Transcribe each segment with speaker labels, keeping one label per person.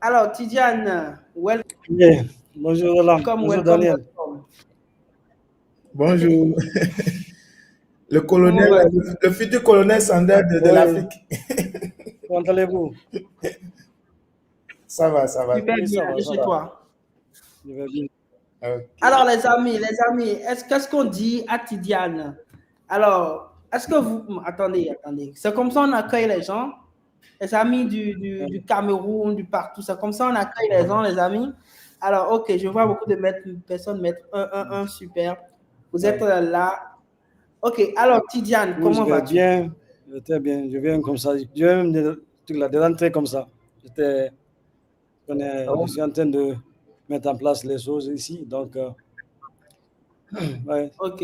Speaker 1: Alors, Tidiane,
Speaker 2: Bien. Bonjour Roland. Bonjour
Speaker 1: welcome,
Speaker 2: Daniel.
Speaker 1: welcome.
Speaker 3: Bonjour, le
Speaker 1: Comment
Speaker 3: colonel,
Speaker 1: vas-tu?
Speaker 3: le futur colonel Sanders de
Speaker 2: Oui.
Speaker 3: l'Afrique.
Speaker 2: Comment allez-vous?
Speaker 3: Ça va, ça va.
Speaker 1: Super
Speaker 2: Oui,
Speaker 1: bien,
Speaker 2: ça va,
Speaker 1: et
Speaker 2: ça
Speaker 1: chez
Speaker 2: va.
Speaker 1: toi?
Speaker 2: Je vais bien.
Speaker 3: Ok.
Speaker 1: Alors, les amis, qu'est-ce qu'on dit à Tidiane? Alors, est-ce que vous... Attendez. C'est comme ça on accueille les gens, les amis du Cameroun, du partout. C'est comme ça on accueille les gens, les amis. Alors, ok, je vois beaucoup de personnes mettre un, super. Vous êtes
Speaker 3: Ouais.
Speaker 1: là. Ok, alors Tidiane,
Speaker 2: Oui, je
Speaker 1: comment
Speaker 2: vais
Speaker 1: vas-tu?
Speaker 2: bien. Je vais très bien. Je viens comme ça. Je viens de rentrer comme ça. Je
Speaker 3: Oh,
Speaker 2: suis en train de mettre en place les choses ici. Donc, ouais,
Speaker 1: Ok,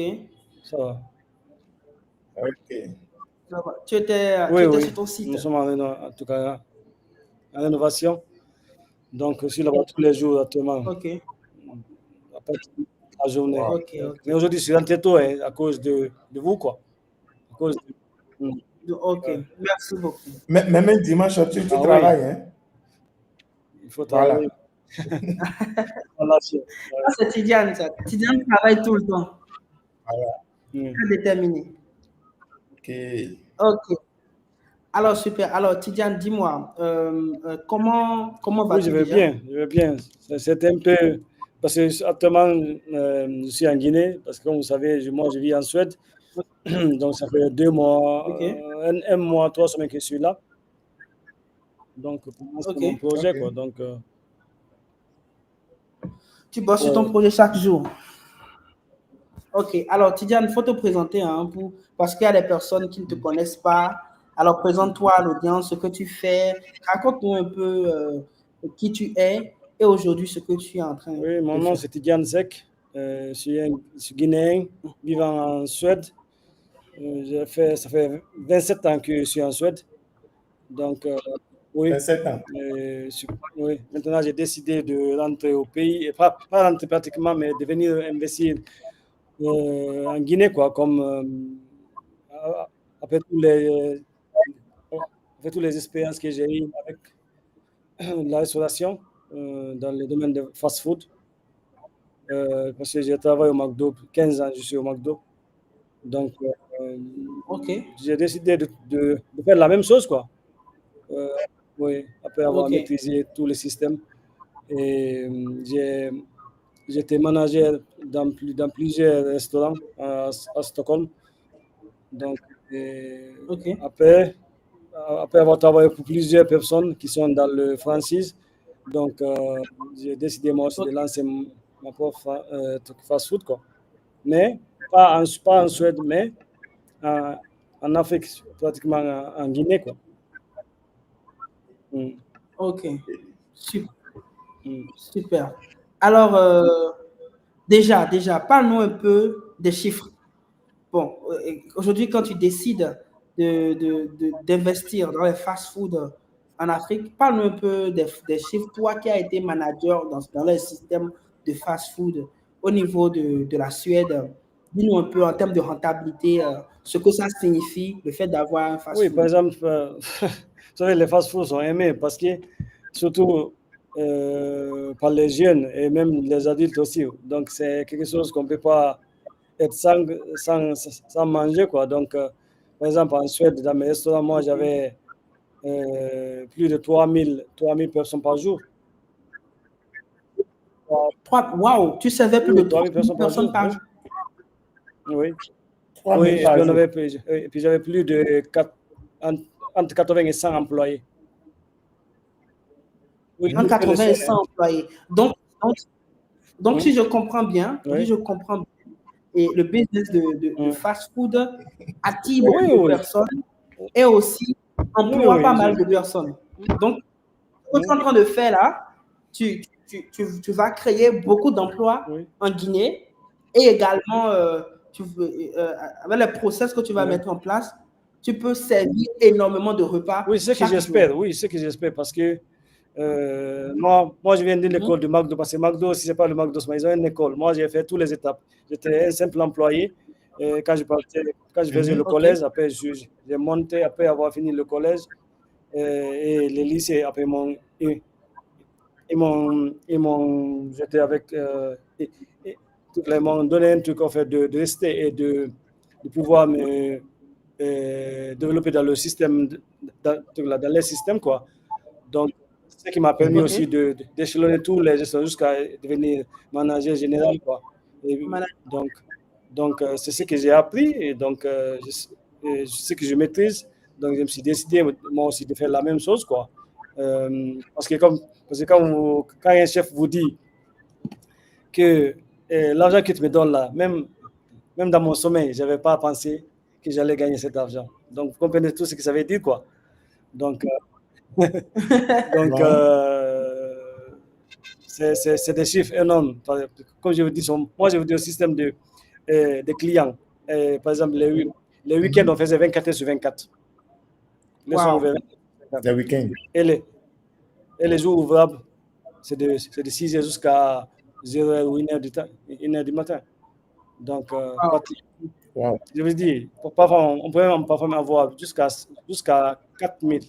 Speaker 2: ça va.
Speaker 3: ok.
Speaker 1: ça va. Tu étais
Speaker 2: Oui.
Speaker 1: sur ton site.
Speaker 2: Nous sommes en tout cas en rénovation. Donc, je suis là-bas tous les jours actuellement.
Speaker 1: Ok,
Speaker 2: Après la journée.
Speaker 3: Wow.
Speaker 1: ok.
Speaker 2: Mais aujourd'hui, je suis rentré tôt hein, à cause de vous, quoi. À cause
Speaker 1: Ok,
Speaker 2: ouais.
Speaker 1: merci beaucoup.
Speaker 3: Mais même dimanche, tu
Speaker 2: Ah oui,
Speaker 3: travailles, hein?
Speaker 2: il faut travailler.
Speaker 3: Voilà.
Speaker 2: Voilà, c'est-
Speaker 1: Ça, c'est Tidiane, ça. Tidiane travaille tout le temps.
Speaker 3: Voilà.
Speaker 2: Mm.
Speaker 1: Très déterminé.
Speaker 3: Ok.
Speaker 1: Ok. Alors, super. Alors, Tidiane, dis-moi, comment
Speaker 2: Oui, je
Speaker 1: vas-tu
Speaker 2: vais
Speaker 1: déjà?
Speaker 2: bien, je vais bien. C'est un peu, parce que actuellement, je suis en Guinée, parce que comme vous savez, moi, je vis en Suède. Donc, ça fait 2 mois,
Speaker 1: Ok,
Speaker 2: un mois, 3 semaines que je suis là. Donc, pour moi, c'est
Speaker 1: ok.
Speaker 2: mon projet,
Speaker 3: Ok.
Speaker 2: quoi. Donc,
Speaker 1: Tu bosses sur ton
Speaker 2: ouais.
Speaker 1: projet chaque jour. Ok. Alors, Tidiane, il faut te présenter hein, parce qu'il y a des personnes qui ne te connaissent pas. Alors, présente-toi à l'audience, ce que tu fais. Raconte-nous un peu qui tu es et aujourd'hui ce que tu es en train
Speaker 2: Oui, mon
Speaker 1: de
Speaker 2: nom,
Speaker 1: faire.
Speaker 2: c'est Tidiane Zek. Je suis guinéen, vivant en Suède. Ça fait 27 ans que je suis en Suède. Donc, oui,
Speaker 3: 27 ans.
Speaker 2: oui. Maintenant, j'ai décidé de rentrer au pays, et pas rentrer pratiquement, mais de venir investir en Guinée, quoi, comme après, après toutes les expériences que j'ai eues avec la restauration dans le domaine de fast-food, parce que j'ai travaillé au McDo, 15 ans, je suis au McDo. Donc,
Speaker 1: Ok,
Speaker 2: j'ai décidé de faire la même chose, quoi. Euh, oui, après avoir
Speaker 1: ok,
Speaker 2: maîtrisé tous les systèmes. Et j'étais manager dans plusieurs restaurants à Stockholm. Donc,
Speaker 1: ok,
Speaker 2: après avoir travaillé pour plusieurs personnes qui sont dans le franchise, donc j'ai décidé moi aussi de
Speaker 1: ok,
Speaker 2: lancer ma propre truc fast-food, quoi. Mais pas en Suède, mais en, en Afrique, pratiquement en Guinée, quoi. Mm,
Speaker 1: ok. Super.
Speaker 2: mm.
Speaker 1: Super. Alors, déjà, parle-nous un peu des chiffres. Bon, aujourd'hui, quand tu décides d'investir dans les fast-food en Afrique, parle-nous un peu des chiffres. Toi qui as été manager dans les systèmes de fast-food au niveau de la Suède, dis-nous un peu en termes de rentabilité, ce que ça signifie, le fait d'avoir un
Speaker 2: Oui, par
Speaker 1: fast-food.
Speaker 2: exemple, vous savez, les fast-foods sont aimés parce que, surtout par les jeunes et même les adultes aussi. Donc, c'est quelque chose qu'on ne peut pas être sans manger, quoi. Donc, par exemple, en Suède, dans mes restaurants, moi,
Speaker 1: Ok.
Speaker 2: j'avais plus de 3000 personnes par jour.
Speaker 1: Waouh, tu servais plus de
Speaker 2: Oui,
Speaker 1: 3
Speaker 2: 3000
Speaker 1: 000
Speaker 2: personnes par
Speaker 1: personnes
Speaker 2: jour,
Speaker 1: par
Speaker 2: oui.
Speaker 1: jour.
Speaker 2: Oui,
Speaker 3: 3
Speaker 2: oui,
Speaker 3: 000
Speaker 2: et puis,
Speaker 3: par jour.
Speaker 2: et puis j'avais plus de entre 80 et 100 employés. Oui,
Speaker 1: Entre
Speaker 2: que le
Speaker 1: 80 et
Speaker 2: seul,
Speaker 1: 100
Speaker 2: hein.
Speaker 1: employés. Donc,
Speaker 2: Hum,
Speaker 1: si
Speaker 2: oui,
Speaker 1: je comprends bien, et le business de
Speaker 2: hum.
Speaker 1: fast-food attire
Speaker 2: Oui,
Speaker 1: beaucoup de
Speaker 2: oui,
Speaker 1: personnes et aussi
Speaker 2: oui,
Speaker 1: emploie pas
Speaker 2: oui.
Speaker 1: mal de personnes. Donc, ce que tu es
Speaker 2: Hum,
Speaker 1: en train de faire là, tu vas créer beaucoup d'emplois
Speaker 2: oui,
Speaker 1: en Guinée et également, avec les process que tu vas
Speaker 2: oui.
Speaker 1: mettre en place, tu peux servir énormément de repas
Speaker 2: Oui, c'est ce que
Speaker 1: chaque jour.
Speaker 2: j'espère. Oui, c'est ce que j'espère parce que moi, je viens de l'école
Speaker 1: Mhm.
Speaker 2: de McDo parce que McDo, si c'est pas le McDo, mais ils ont une école. Moi, j'ai fait toutes les étapes. J'étais un simple employé. Et quand je faisais le
Speaker 3: Mhm.
Speaker 1: OK.
Speaker 2: collège, après, j'ai monté après avoir fini le collège et le lycée après j'étais avec, ils m'ont donné un truc en fait de rester et de pouvoir me développer dans le système, dans les systèmes quoi. Donc, ce qui m'a permis aussi d'échelonner tous les gestions jusqu'à devenir manager général quoi. Et donc c'est ce que j'ai appris et donc ce que je maîtrise. Donc, je me suis décidé moi aussi de faire la même chose quoi. Parce que quand un chef vous dit que l'argent que tu me donnes là, même dans mon sommeil, je n'avais pas pensé que j'allais gagner cet argent. Donc, vous comprenez tout ce que ça veut dire, quoi. Donc, c'est des chiffres énormes. Comme je vous dis, moi, je vous dis au système de clients. Par exemple, les week-ends, on faisait 24 heures sur 24.
Speaker 3: Les week-ends.
Speaker 2: Et les jours ouvrables, c'est de 6 heures jusqu'à 0h ou 1h du matin. Donc, je vous dis, parfois, on peut même avoir jusqu'à 4000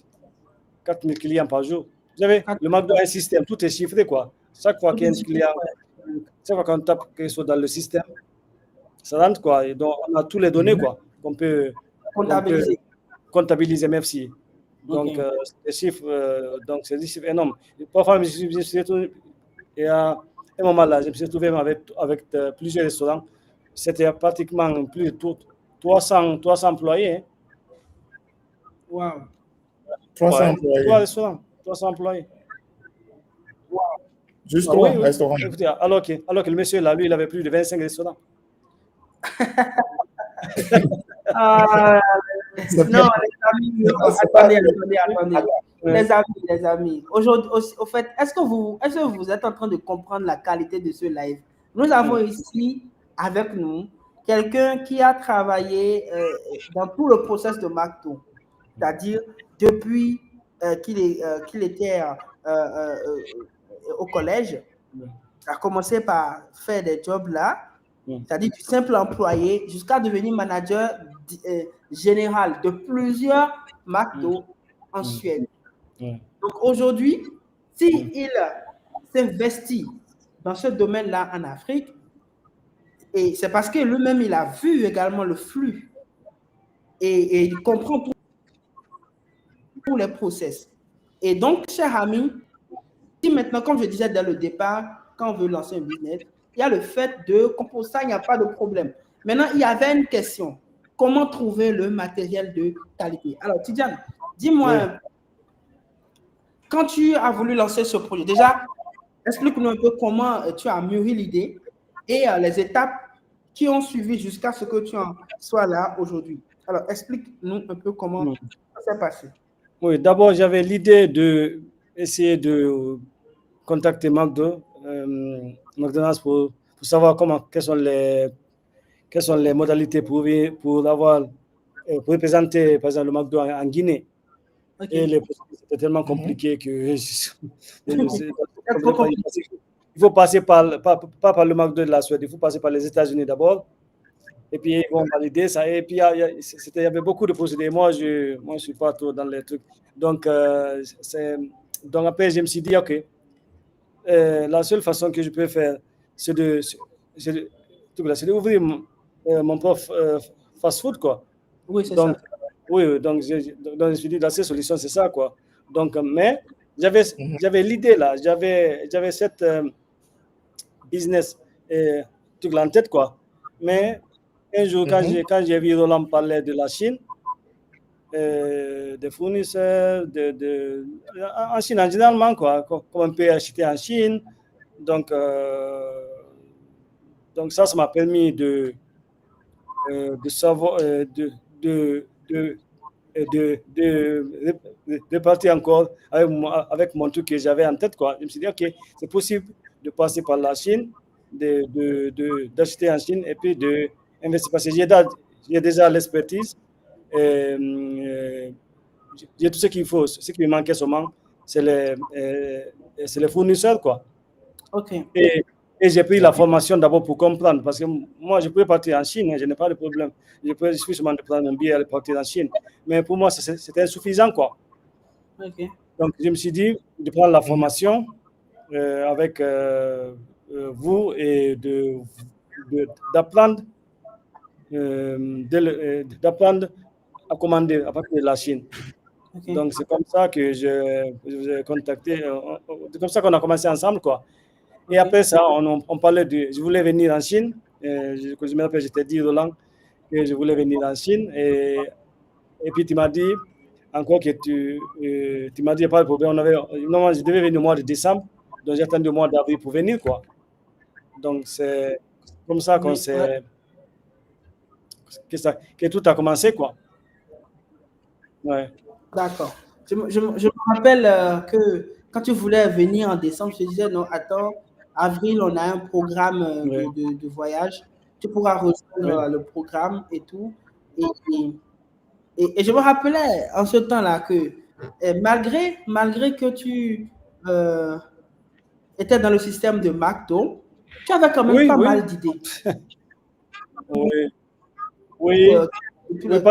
Speaker 2: clients par jour. Vous savez, le McDo a un système, tout est chiffré, quoi. Chaque fois qu'il y a un client, chaque fois qu'on tape quelque chose dans le système, ça rentre, quoi. Et donc, on a tous les données, quoi, qu'on peut comptabiliser, merci. Donc, les chiffres, donc c'est des chiffres énormes. Parfois, et à un moment là, je me suis retrouvé avec plusieurs restaurants. C'était pratiquement plus de 300 employés.
Speaker 1: Wow.
Speaker 3: 300 employés.
Speaker 2: 3 restaurants, 300 employés.
Speaker 3: Wow. Juste 3 restaurants.
Speaker 2: Écoutez, alors que le monsieur là, lui, il avait plus de 25 restaurants.
Speaker 1: Non, attendez. Les amis. Aujourd'hui, au fait, est-ce que vous êtes en train de comprendre la qualité de ce live? Nous avons ici avec nous quelqu'un qui a travaillé dans tout le process de McDo, c'est-à-dire depuis qu'il était au collège, il a commencé par faire des jobs là, c'est-à-dire du simple employé jusqu'à devenir manager général de plusieurs McDo en Suède. Donc aujourd'hui, s'il s'investit dans ce domaine-là en Afrique, et c'est parce que lui-même, il a vu également le flux et il comprend tous les process. Et donc, cher ami, si maintenant, comme je disais dès le départ, quand on veut lancer un business, il y a le fait de composer ça, il n'y a pas de problème. Maintenant, il y avait une question. Comment trouver le matériel de qualité? Alors, Tidiane, dis-moi, quand tu as voulu lancer ce projet, déjà, explique-nous un peu comment tu as mûri l'idée et les étapes qui ont suivi jusqu'à ce que tu en sois là aujourd'hui. Alors, explique-nous un peu comment ça s'est passé.
Speaker 2: Oui, d'abord, j'avais l'idée d'essayer de contacter McDonald's pour savoir quelles sont les modalités pour représenter, par exemple, le McDo en Guinée. Et les procédures, c'était tellement compliqué que il faut passer pas par le McDo de la Suède, il faut passer par les États-Unis d'abord. Et puis, ils vont valider ça. Et puis, il y avait beaucoup de procédures. Moi, je ne suis pas trop dans les trucs. Donc, après, je me suis dit, OK, la seule façon que je peux faire, c'est d'ouvrir mon propre fast-food, quoi.
Speaker 1: Oui, c'est ça.
Speaker 2: Oui, donc je me suis dit, la seule solution, c'est ça, quoi. Donc, mais j'avais l'idée, là. J'avais cette business en tête, quoi. Mais un jour, quand j'ai vu Roland parler de la Chine, des fournisseurs, en Chine, en général, quoi, comme on peut acheter en Chine. Donc ça m'a permis de savoir, de partir encore avec mon truc que j'avais en tête, quoi. Je me suis dit, OK, c'est possible de passer par la Chine, d'acheter en Chine et puis d'investir. Parce que j'ai déjà l'expertise. J'ai tout ce qu'il faut. Ce qui me manquait seulement, c'est les fournisseurs, quoi.
Speaker 1: OK.
Speaker 2: Et j'ai pris la formation d'abord pour comprendre, parce que moi, je pouvais partir en Chine, je n'ai pas de problème. Je suis seulement de prendre un billet et partir en Chine. Mais pour moi, c'était insuffisant, quoi.
Speaker 1: Okay.
Speaker 2: Donc, je me suis dit de prendre la formation avec vous et d'apprendre d'apprendre à commander à partir de la Chine.
Speaker 1: Ok.
Speaker 2: Donc, c'est comme ça que je vous ai contacté. C'est comme ça qu'on a commencé ensemble, quoi. Et
Speaker 1: Ok.
Speaker 2: après ça, on parlait de... Je voulais venir en Chine. Je me rappelle, je t'ai dit, Roland, que je voulais venir en Chine. Et puis, tu m'as dit encore que tu m'as dit, il n'y a pas de problème. Normalement, je devais venir au mois de décembre. Donc, j'ai attendu le mois d'avril pour venir, quoi. Donc, c'est comme ça qu'on
Speaker 1: Oui,
Speaker 2: s'est... Que tout a commencé, quoi. Ouais.
Speaker 1: D'accord. Je me rappelle que quand tu voulais venir en décembre, je te disais, non, attends, avril, on a un programme
Speaker 2: Oui.
Speaker 1: de voyage. Tu pourras rejoindre
Speaker 2: Oui.
Speaker 1: le programme et tout. Et je me rappelais en ce temps-là que malgré que tu étais dans le système de McDo, tu avais quand même
Speaker 2: Oui,
Speaker 1: pas
Speaker 2: oui.
Speaker 1: mal d'idées.
Speaker 2: Oui. Oui.
Speaker 1: Depuis
Speaker 2: Oui,
Speaker 1: le-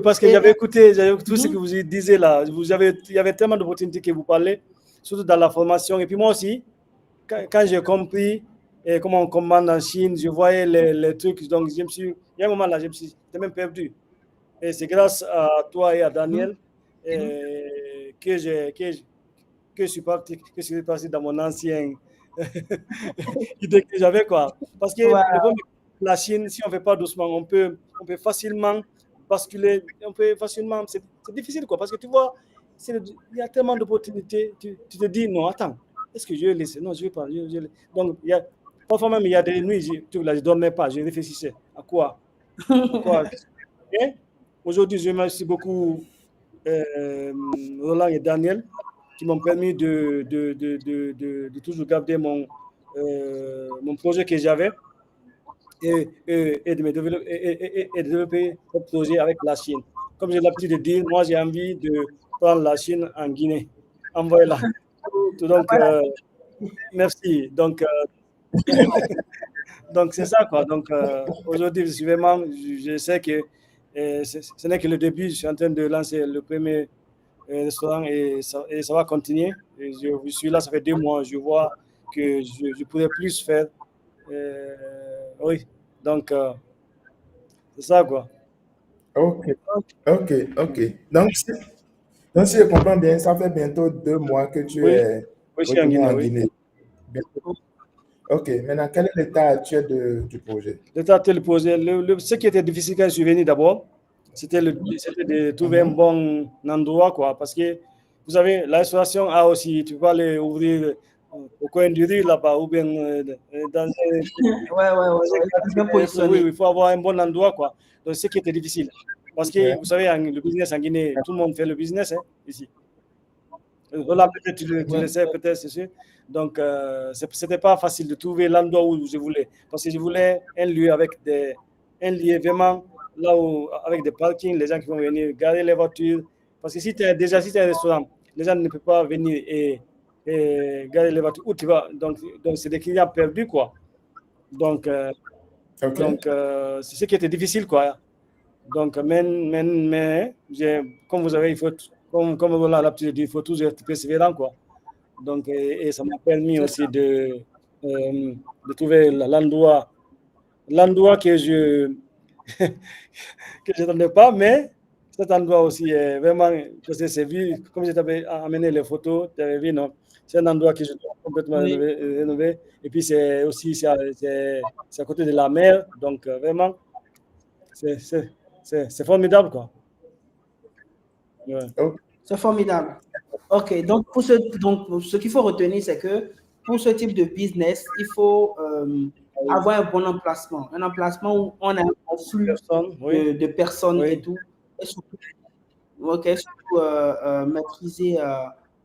Speaker 2: parce que
Speaker 1: Et-
Speaker 2: j'avais écouté tout ce
Speaker 1: Mhm.
Speaker 2: que vous disiez là. Il y avait tellement d'opportunités que vous parlez, surtout dans la formation. Et puis moi aussi, quand j'ai compris comment on commande en Chine, je voyais les trucs. Donc, il y a un moment là, j'étais même perdu. Et c'est grâce à toi et à Daniel que je suis parti dans mon ancien idée que j'avais, quoi. Parce que
Speaker 1: Ouais.
Speaker 2: le problème, la Chine, si on ne fait pas doucement, on peut facilement basculer, c'est difficile, quoi, parce que tu vois, il y a tellement d'opportunités, tu te dis, non, attends, est-ce que je vais laisser? Non, je ne vais pas. Donc, parfois même, il y a des nuits, je ne dormais pas, je réfléchissais, à quoi? Et aujourd'hui, je remercie beaucoup Roland et Daniel qui m'ont permis de toujours garder mon projet que j'avais et de développer ce projet avec la Chine. Comme j'ai l'habitude de dire, moi j'ai envie de prendre la Chine en Guinée. Envoyez-la. Donc, merci. Donc, donc c'est ça, quoi. Donc, aujourd'hui, je suis vraiment, je sais que ce n'est que le début. Je suis en train de lancer le premier restaurant et ça va continuer. Et je suis là, ça fait 2 mois. Je vois que je pourrais plus faire. Oui, donc c'est ça, quoi.
Speaker 3: Ok, ok. Donc, si je comprends bien, ça fait bientôt 2 mois que tu
Speaker 2: Oui,
Speaker 3: es
Speaker 2: oui, je suis en
Speaker 3: retourné
Speaker 2: Guinée,
Speaker 3: en
Speaker 2: oui.
Speaker 3: Guinée. Bientôt. Ok, maintenant, quel est l'état actuel du projet?
Speaker 2: L'état tel posé. Ce qui était difficile quand je suis venu d'abord, c'était de trouver un
Speaker 3: Mhm.
Speaker 2: bon endroit, quoi. Parce que, vous savez, la restauration a aussi, tu peux aller ouvrir au coin du rue là-bas, ou bien dans un
Speaker 1: Ouais. Bien
Speaker 2: oui,
Speaker 1: positionné.
Speaker 2: il faut avoir un bon endroit, quoi. Donc, ce qui était difficile. Parce que,
Speaker 3: Ouais.
Speaker 2: vous savez, le business en Guinée, tout le monde fait le business, hein, ici. Voilà, peut-être tu le sais, peut-être, c'est sûr. Donc, c'était pas facile de trouver l'endroit où je voulais. Parce que je voulais un lieu un lieu vraiment là où, avec des parkings, les gens qui vont venir garer les voitures. Parce que si tu es un restaurant, les gens ne peuvent pas venir et garer les voitures où tu vas. Donc c'est des clients perdus, quoi. Donc,
Speaker 3: Ok.
Speaker 2: c'est ce qui était difficile, quoi. Donc, mais comme vous avez, comme on a l'habitude de dire, il faut toujours être persévérant, quoi. Donc, et ça m'a permis
Speaker 1: C'est
Speaker 2: aussi
Speaker 1: ça.
Speaker 2: de trouver l'endroit que que je n'attendais pas, mais cet endroit aussi est vraiment, parce que c'est vu, comme je t'avais amené les photos, tu avais vu, non? C'est un endroit que je dois complètement
Speaker 1: Oui.
Speaker 2: rénover. Et puis, c'est aussi, c'est à côté de la mer. Donc, vraiment, c'est formidable, quoi. Ouais.
Speaker 3: Ok.
Speaker 1: C'est formidable. OK. Donc, ce qu'il faut retenir, c'est que pour ce type de business, il faut avoir un bon emplacement. Un emplacement où on a un flux
Speaker 2: Personne, oui,
Speaker 1: de personnes et
Speaker 2: oui.
Speaker 1: tout. Et surtout, surtout maîtriser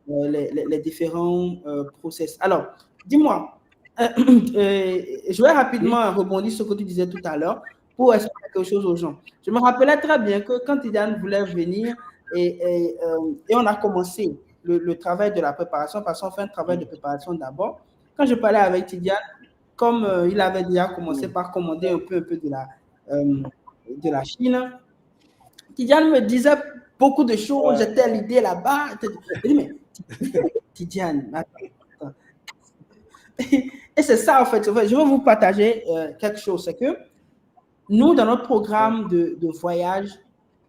Speaker 1: les différents process. Alors, dis-moi, je vais
Speaker 2: Oui,
Speaker 1: rapidement rebondir sur ce que tu disais tout à l'heure pour expliquer quelque chose aux gens. Je me rappelais très bien que quand Tidiane voulait venir et on a commencé le travail de la préparation, parce qu'on fait un travail de préparation d'abord. Quand je parlais avec Tidiane, comme il avait déjà commencé par commander un peu de la Chine, Tidiane me disait beaucoup de choses,
Speaker 2: ouais.
Speaker 1: j'étais à l'idée là-bas. Je dis, mais Tidiane, attends. Et c'est ça, en fait. Je veux vous partager quelque chose. C'est que nous, dans notre programme de voyage,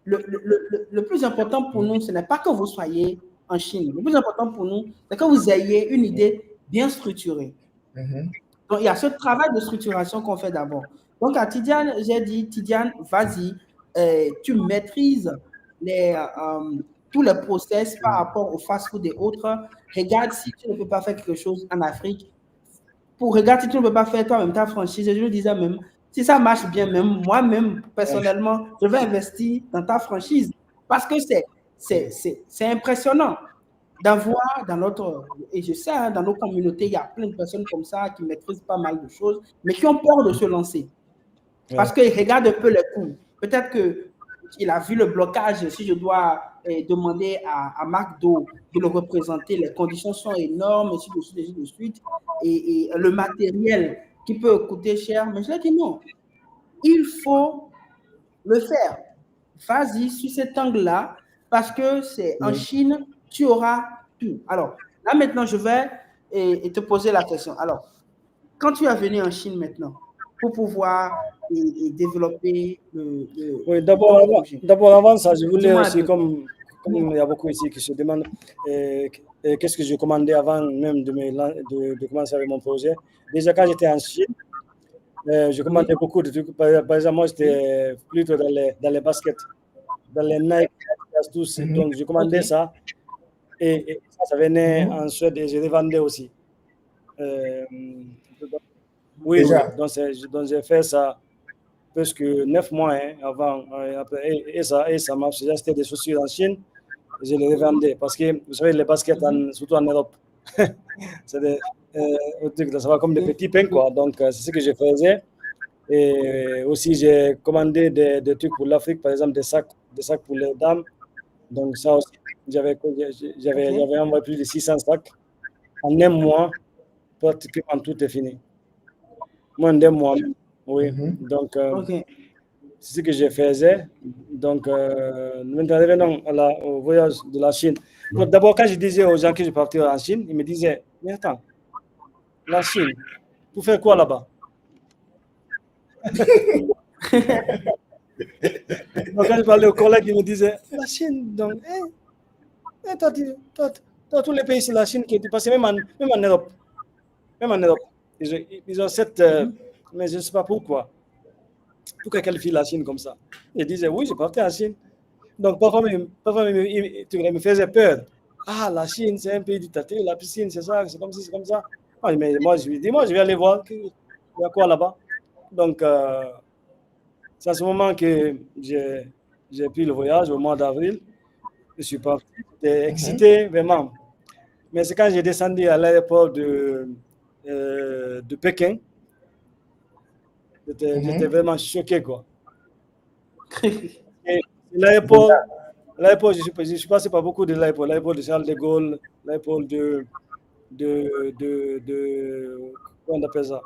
Speaker 1: le plus important pour nous, ce n'est pas que vous soyez en Chine. Le plus important pour nous, c'est que vous ayez une idée bien structurée. Donc, il y a ce travail de structuration qu'on fait d'abord. Donc, à Tidiane, j'ai dit, Tidiane, vas-y, tu maîtrises tous les process par rapport au fast-food et autres. Regarde si tu ne peux pas faire quelque chose en Afrique. Regarde si tu ne peux pas faire toi-même ta franchise. Et je lui disais même, si ça marche bien, même moi-même, personnellement, je vais investir dans ta franchise. Parce que c'est impressionnant d'avoir dans notre, et je sais, hein, dans nos communautés, il y a plein de personnes comme ça qui maîtrisent pas mal de choses, mais qui ont peur de se lancer. Parce qu'ils regardent un peu les coûts. Peut-être qu'il a vu le blocage, si je dois demander à McDo de le représenter, les conditions sont énormes, ainsi de suite, et le matériel qui peut coûter cher. Mais je lui ai dit non, il faut le faire. Vas-y sur cet angle-là, parce que c'est en Chine, tu auras tout. Alors, là maintenant, je vais te poser la question. Alors, quand tu es venu en Chine maintenant, pour pouvoir développer
Speaker 2: Oui, d'abord, avant ça, je voulais aussi, comme il y a beaucoup ici qui se demandent qu'est-ce que je commandais avant même de commencer avec mon projet. Déjà, quand j'étais en Chine, je commandais beaucoup de trucs. Par exemple, moi, j'étais plutôt dans les baskets, dans les Nike, tous. Donc, je commandais ça. Et ça venait en Suède et je les vendais aussi. Oui, donc j'ai fait ça presque 9 mois avant. Et ça marche. J'ai acheté des chaussures en Chine et je les revendais. Parce que, vous savez, les baskets, surtout en Europe, c'est des trucs, ça va comme des petits pains, quoi. Donc, c'est ce que je faisais. Et aussi, j'ai commandé des trucs pour l'Afrique, par exemple, des sacs pour les dames. Donc, ça aussi, j'avais envoyé plus de 600 sacs. En un mois, pratiquement tout est fini. Moins d'un mois, oui. Donc, c'est ce que je faisais. Donc, maintenant, revenons au voyage de la Chine. D'abord, quand je disais aux gens que je partais en Chine, ils me disaient, mais attends, la Chine, pour faire quoi là-bas? Donc, quand je parlais aux collègues, ils me disaient, la Chine, donc, dans tous les pays, c'est la Chine qui est passée, même en Europe. Même en Europe. Ils ont cette... mais je ne sais pas pourquoi. Pourquoi qualifier la Chine comme ça? Ils disaient, oui, je partais en Chine. Donc, parfois, il me faisait peur. Ah, la Chine, c'est un pays dictateur, la piscine, c'est ça, c'est comme ci, c'est comme ça. Ah, mais moi, je lui dis, je vais aller voir, il y a quoi là-bas? Donc, c'est à ce moment que j'ai pris le voyage au mois d'avril. Je suis parti, j'étais excité, vraiment. Mais c'est quand j'ai descendu à l'aéroport de Pékin, j'étais vraiment choqué, quoi. L'aéroport, je suis passé par beaucoup de l'aéroport. L'aéroport de Charles de Gaulle, l'aéroport de comment on appelle ça?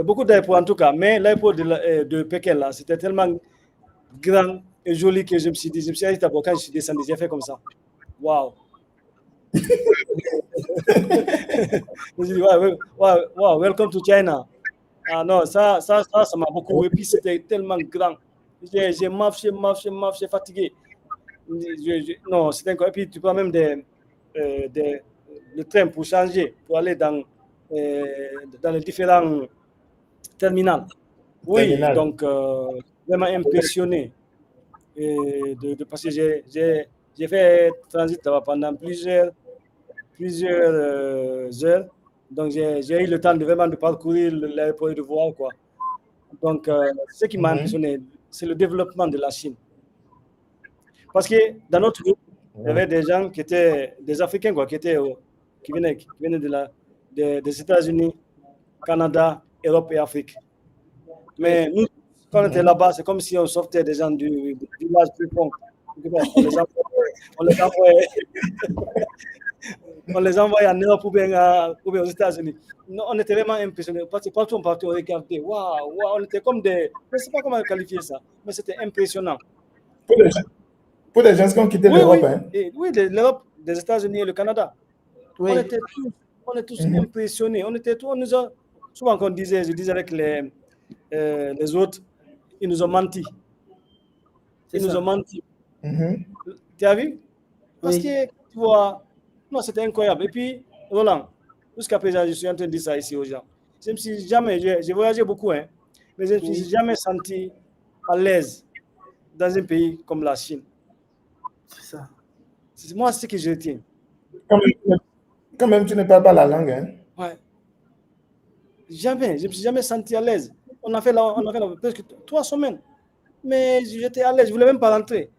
Speaker 2: Beaucoup d'aéroports en tout cas, mais l'aéroport de Pékin, là, c'était tellement grand et joli que je me suis dit d'abord, quand je suis descendu, j'ai fait comme ça. Waouh! Je me suis dit, wow, welcome to China. Ah non, ça m'a beaucoup. Et puis c'était tellement grand. J'ai marché, fatigué. Non, c'était incroyable. Et puis tu prends même le train pour changer, pour aller dans les différents terminaux. Oui, donc vraiment impressionné parce que j'ai fait transit pendant plusieurs heures. Donc, j'ai eu le temps de parcourir l'aéroport et de voir, quoi. Donc, ce qui m'a impressionné, c'est le développement de la Chine. Parce que dans notre groupe, il y avait des gens qui étaient des Africains, quoi, qui venaient des États-Unis, Canada, Europe et Afrique. Mais nous, quand on était là-bas, c'est comme si on sortait des gens du village plus fond. On les envoyait en Europe ou bien aux États-Unis. On était vraiment impressionnés. Parce que partout on partait, on regardait. Waouh, on était comme des... Je ne sais pas comment qualifier ça, mais c'était impressionnant.
Speaker 3: Pour les gens qui ont quitté l'Europe.
Speaker 2: Oui, l'Europe, des États-Unis et le Canada. Oui. On était tous on est tous impressionnés. On nous a, souvent je disais avec les autres, ils nous ont menti. Ils nous ont menti. Tu as vu? Parce que, tu vois, non, c'était incroyable. Et puis, Roland, jusqu'à présent, je suis en train de dire ça ici aux gens. Je me suis jamais, j'ai voyagé beaucoup, hein, mais je ne me suis jamais senti à l'aise dans un pays comme la Chine.
Speaker 1: C'est ça.
Speaker 2: C'est moi, c'est ce que je retiens.
Speaker 3: Quand même, tu ne parles pas la langue, hein?
Speaker 2: Ouais. Jamais, je ne me suis jamais senti à l'aise. On a fait là presque 3 semaines. Mais j'étais à l'aise, je ne voulais même pas rentrer.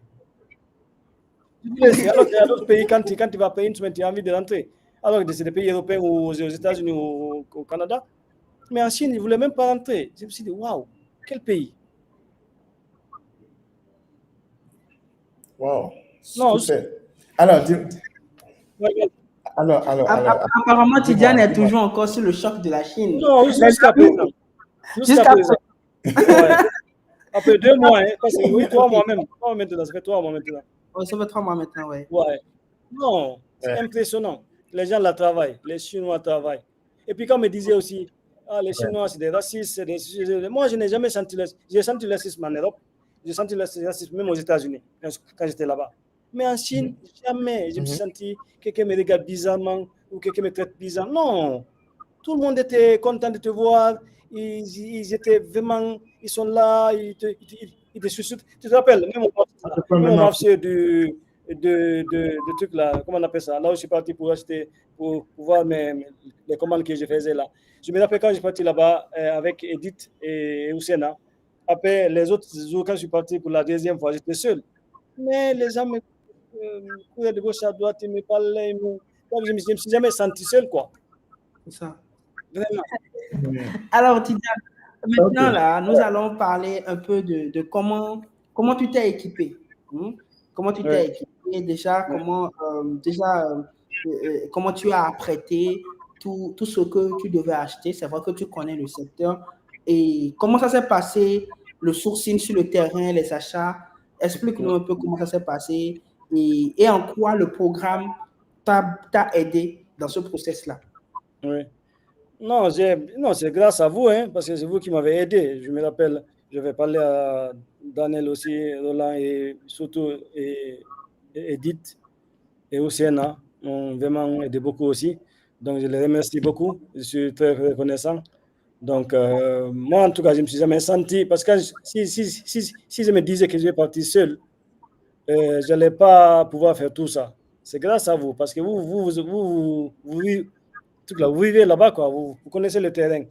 Speaker 2: Alors qu'il y a d'autres pays, quand tu vas payer une semaine, tu as envie de rentrer. Alors que c'est des pays européens ou aux États-Unis ou au Canada. Mais en Chine, ils ne voulaient même pas rentrer. Je me suis dit, waouh, quel pays.
Speaker 3: Waouh.
Speaker 2: Non,
Speaker 3: alors,
Speaker 1: apparemment, Tidiane est toujours encore sur le choc de la Chine.
Speaker 2: Non, jusqu'à présent. Jusqu'à présent. Ouais. Après 2 mois, hein, parce que oui, 3 mois même. 3 mois maintenant, ça fait 3 mois maintenant.
Speaker 1: Oh, ça fait 3 mois maintenant, ouais.
Speaker 2: Ouais. Non, c'est impressionnant. Les gens la travaillent, les Chinois travaillent. Et puis, comme me disait aussi, les Chinois, c'est des racistes, moi, je n'ai jamais senti j'ai senti le racisme en Europe, j'ai senti le racisme même aux États-Unis, quand j'étais là-bas. Mais en Chine, jamais je me suis senti quelqu'un me regarde bizarrement ou quelqu'un me traite bizarrement. Non, tout le monde était content de te voir. Ils étaient vraiment, ils sont là, ils te suscitent. Tu te rappelles, même au marché de trucs là, comment on appelle ça? Là où je suis parti pour acheter, pour voir les commandes que je faisais là. Je me rappelle quand je suis parti là-bas avec Edith et Oussena. Après, les autres jours, quand je suis parti pour la 2e fois, j'étais seul. Mais les gens me couraient de gauche à droite, ils me parlaient. Donc, je ne me suis jamais senti seul, quoi.
Speaker 1: C'est ça.
Speaker 2: Vraiment.
Speaker 1: Alors, Tidiane, maintenant, là, nous allons parler un peu de comment tu t'es équipé. Comment tu t'es équipé déjà, comment tu as apprêté tout ce que tu devais acheter. C'est vrai que tu connais le secteur. Et comment ça s'est passé, le sourcing sur le terrain, les achats. Explique-nous un peu comment ça s'est passé et en quoi le programme t'a aidé dans ce process-là.
Speaker 2: Oui. Non, c'est grâce à vous, hein, parce que c'est vous qui m'avez aidé. Je me rappelle, je vais parler à Daniel aussi, Roland et surtout Edith et Océana m'ont vraiment aidé beaucoup aussi. Donc, je les remercie beaucoup. Je suis très reconnaissant. Donc, moi, en tout cas, je ne me suis jamais senti, parce que si je me disais que je vais partir seul, je n'allais pas pouvoir faire tout ça. C'est grâce à vous, parce que vous vivez là-bas, quoi. Vous connaissez le terrain.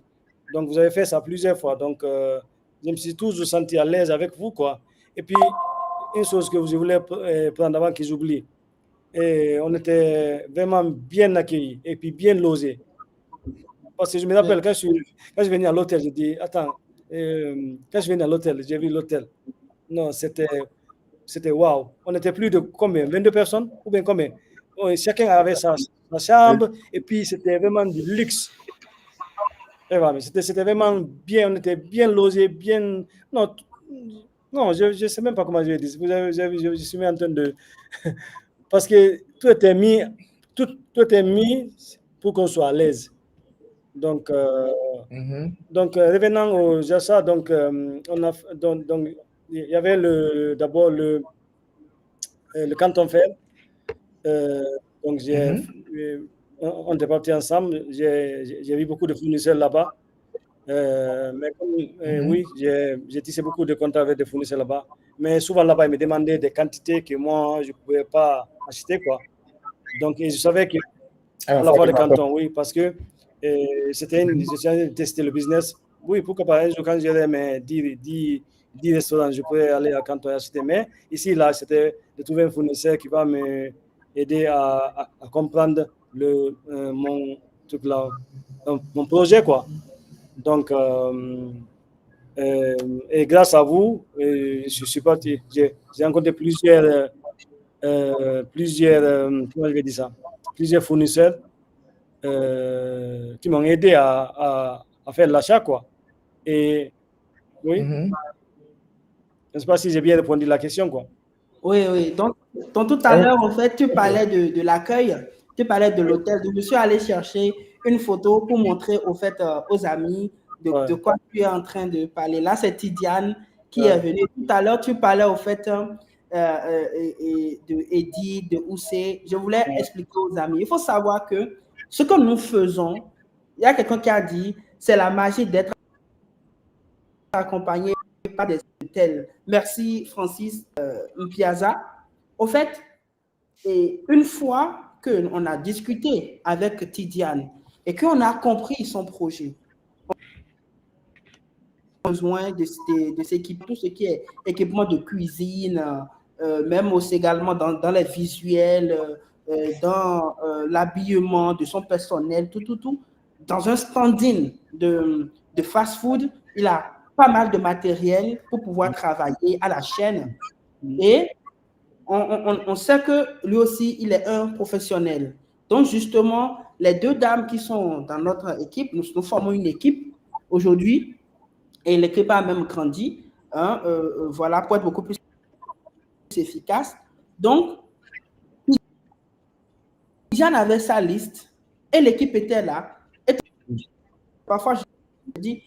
Speaker 2: Donc, vous avez fait ça plusieurs fois. Donc, je me suis toujours senti à l'aise avec vous, quoi. Et puis, une chose que je voulais prendre avant qu'ils oublient, et on était vraiment bien accueillis et puis bien logés. Parce que je me rappelle, quand je venais à l'hôtel, je dis, attends, quand je venais à l'hôtel, j'ai vu l'hôtel. Non, c'était waouh. On était plus de combien? 22 personnes? Ou bien combien? Chacun avait sa chambre et puis c'était vraiment du luxe. C'était vraiment bien, on était bien logés, bien. Non, je ne sais même pas comment je vais dire. Je suis en train de. Parce que tout était mis pour qu'on soit à l'aise. Donc, revenant aux achats, donc, il y avait d'abord le canton fer. Donc, on est partis ensemble. J'ai vu beaucoup de fournisseurs là-bas. Mais oui, j'ai tissé beaucoup de contrats avec des fournisseurs là-bas. Mais souvent là-bas, ils me demandaient des quantités que moi, je ne pouvais pas acheter, quoi. Donc, je savais que à la fois de canton, oui, parce que j'essayais de tester le business. Oui, pourquoi pas, un jour, quand j'aurais mes 10 restaurants, je pourrais aller à canton et acheter. Mais ici, là, c'était de trouver un fournisseur qui va m'aider à comprendre mon projet, quoi. Donc, et grâce à vous, je suis parti. J'ai rencontré plusieurs comment je vais dire ça, plusieurs fournisseurs qui m'ont aidé à faire l'achat, quoi. Et oui, je ne sais pas si j'ai bien répondu à la question, quoi.
Speaker 1: Oui. Donc tout à l'heure, en fait, tu parlais de l'accueil, tu parlais de l'hôtel. Donc, je suis allé chercher une photo pour montrer au fait aux amis de quoi tu es en train de parler. Là, c'est Tidiane qui est venue. Tout à l'heure, tu parlais au fait de Eddie, de Oussé. Je voulais expliquer aux amis. Il faut savoir que ce que nous faisons, il y a quelqu'un qui a dit, c'est la magie d'être accompagné par des tels. Merci Francis Mpiaza. Au fait, et une fois qu'on a discuté avec Tidiane et qu'on a compris son projet, on a besoin de s'équiper, tout ce qui est équipement de cuisine, même aussi également dans les visuels, dans l'habillement de son personnel, tout. Dans un standing de fast-food, il a pas mal de matériel pour pouvoir travailler à la chaîne. Et on sait que lui aussi, il est un professionnel. Donc, justement, les deux dames qui sont dans notre équipe, nous formons une équipe aujourd'hui et l'équipe a même grandi, hein, voilà, pour être beaucoup plus efficace. Donc, Jeanne avait sa liste et l'équipe était là. Et parfois, je dis,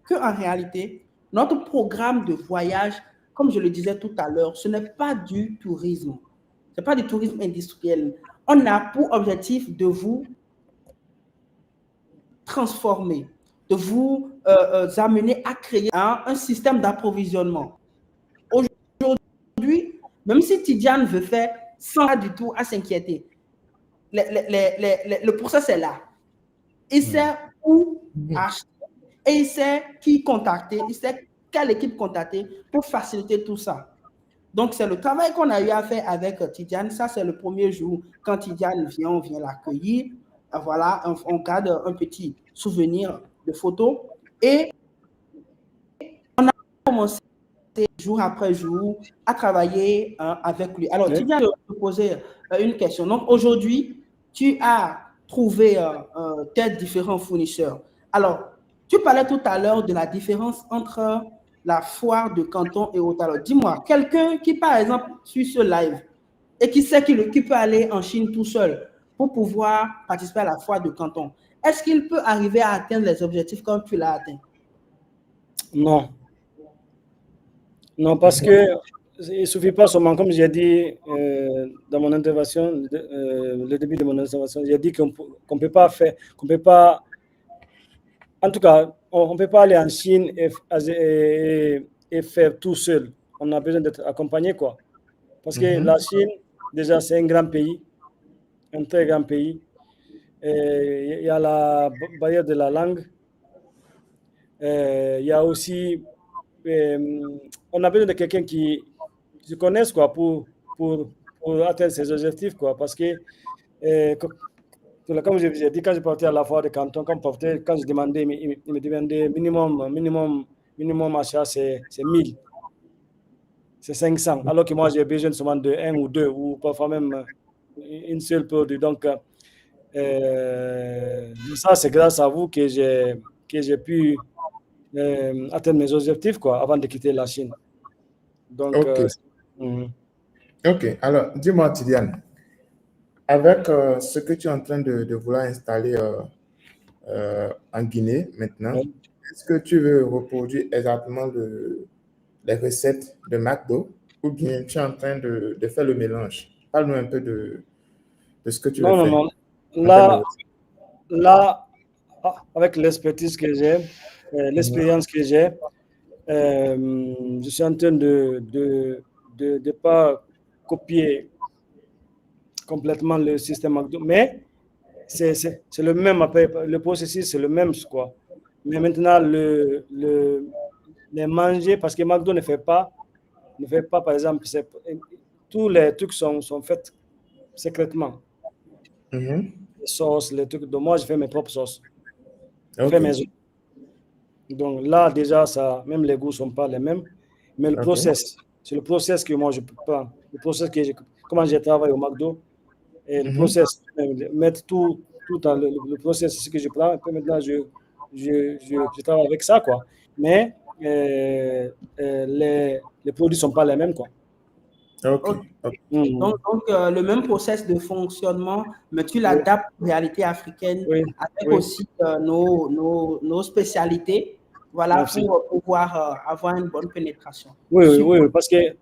Speaker 1: qu'en réalité, notre programme de voyage, comme je le disais tout à l'heure, ce n'est pas du tourisme. Ce n'est pas du tourisme industriel. On a pour objectif de vous transformer, de vous amener à créer un système d'approvisionnement. Aujourd'hui, même si Tidiane veut faire sans du tout à s'inquiéter, le process est là. Il sait où acheter et il sait qui contacter, il sait quelle équipe contacter pour faciliter tout ça. Donc, c'est le travail qu'on a eu à faire avec Tidiane. Ça, c'est le premier jour. Quand Tidiane vient, on vient l'accueillir. Voilà, on garde un petit souvenir de photos. Et on a commencé jour après jour à travailler avec lui. Alors, Tidiane me posait une question. Donc, aujourd'hui, tu as trouvé tes différents fournisseurs. Alors, tu parlais tout à l'heure de la différence entre la foire de Canton et autres. Alors, dis-moi, quelqu'un qui, par exemple, suit ce live et qui sait qu'il peut aller en Chine tout seul pour pouvoir participer à la foire de Canton, est-ce qu'il peut arriver à atteindre les objectifs comme tu l'as atteint?
Speaker 2: Non. Non, parce que il ne suffit pas seulement, comme j'ai dit dans mon intervention, le début de mon intervention, j'ai dit qu'on ne peut pas faire, qu'on peut pas, en tout cas, on ne peut pas aller en Chine et faire tout seul. On a besoin d'être accompagné, quoi. Parce que la Chine, déjà, c'est un grand pays, un très grand pays. Il y a la barrière de la langue. Il y a aussi, on a besoin de quelqu'un qui se connaisse, quoi, pour atteindre ses objectifs, quoi. Parce que, comme je vous ai dit, quand je partais à la foire de Canton, quand je demandais, il me demandait minimum achat, c'est 1000. C'est 500. Alors que moi, j'ai besoin seulement de 1 ou 2, ou parfois même une seule produit. Donc, ça, c'est grâce à vous que j'ai pu atteindre mes objectifs, quoi, avant de quitter la Chine. Donc,
Speaker 3: OK. Alors, dis-moi, Tidiane, avec ce que tu es en train de vouloir installer en Guinée maintenant, est-ce que tu veux reproduire exactement les recettes de McDo ou bien tu es en train de faire le mélange? Parle-nous un peu de ce que tu veux faire.
Speaker 2: Non. Là, avec l'expertise que j'ai, l'expérience que j'ai, je suis en train de pas copier complètement le système McDo, mais c'est le même, le processus, c'est le même, quoi. Mais maintenant, les manger, parce que McDo ne fait pas, par exemple, tous les trucs sont faits secrètement. Les sauces, les trucs. Donc, moi, je fais mes propres sauces. Je fais mes autres. Donc là, déjà, même les goûts ne sont pas les mêmes. Mais le process, c'est le process que moi, je peux pas. Le process comment j'ai travaillé au McDo, et le process, mettre tout dans le process, c'est ce que je prends. Et puis maintenant, je travaille avec ça, quoi. Mais les produits ne sont pas les mêmes, quoi.
Speaker 3: Ok.
Speaker 1: Donc, le même process de fonctionnement, mais tu l'adaptes aux réalités africaines avec aussi nos spécialités, voilà, pour pouvoir avoir une bonne pénétration.
Speaker 2: Oui, parce qu'il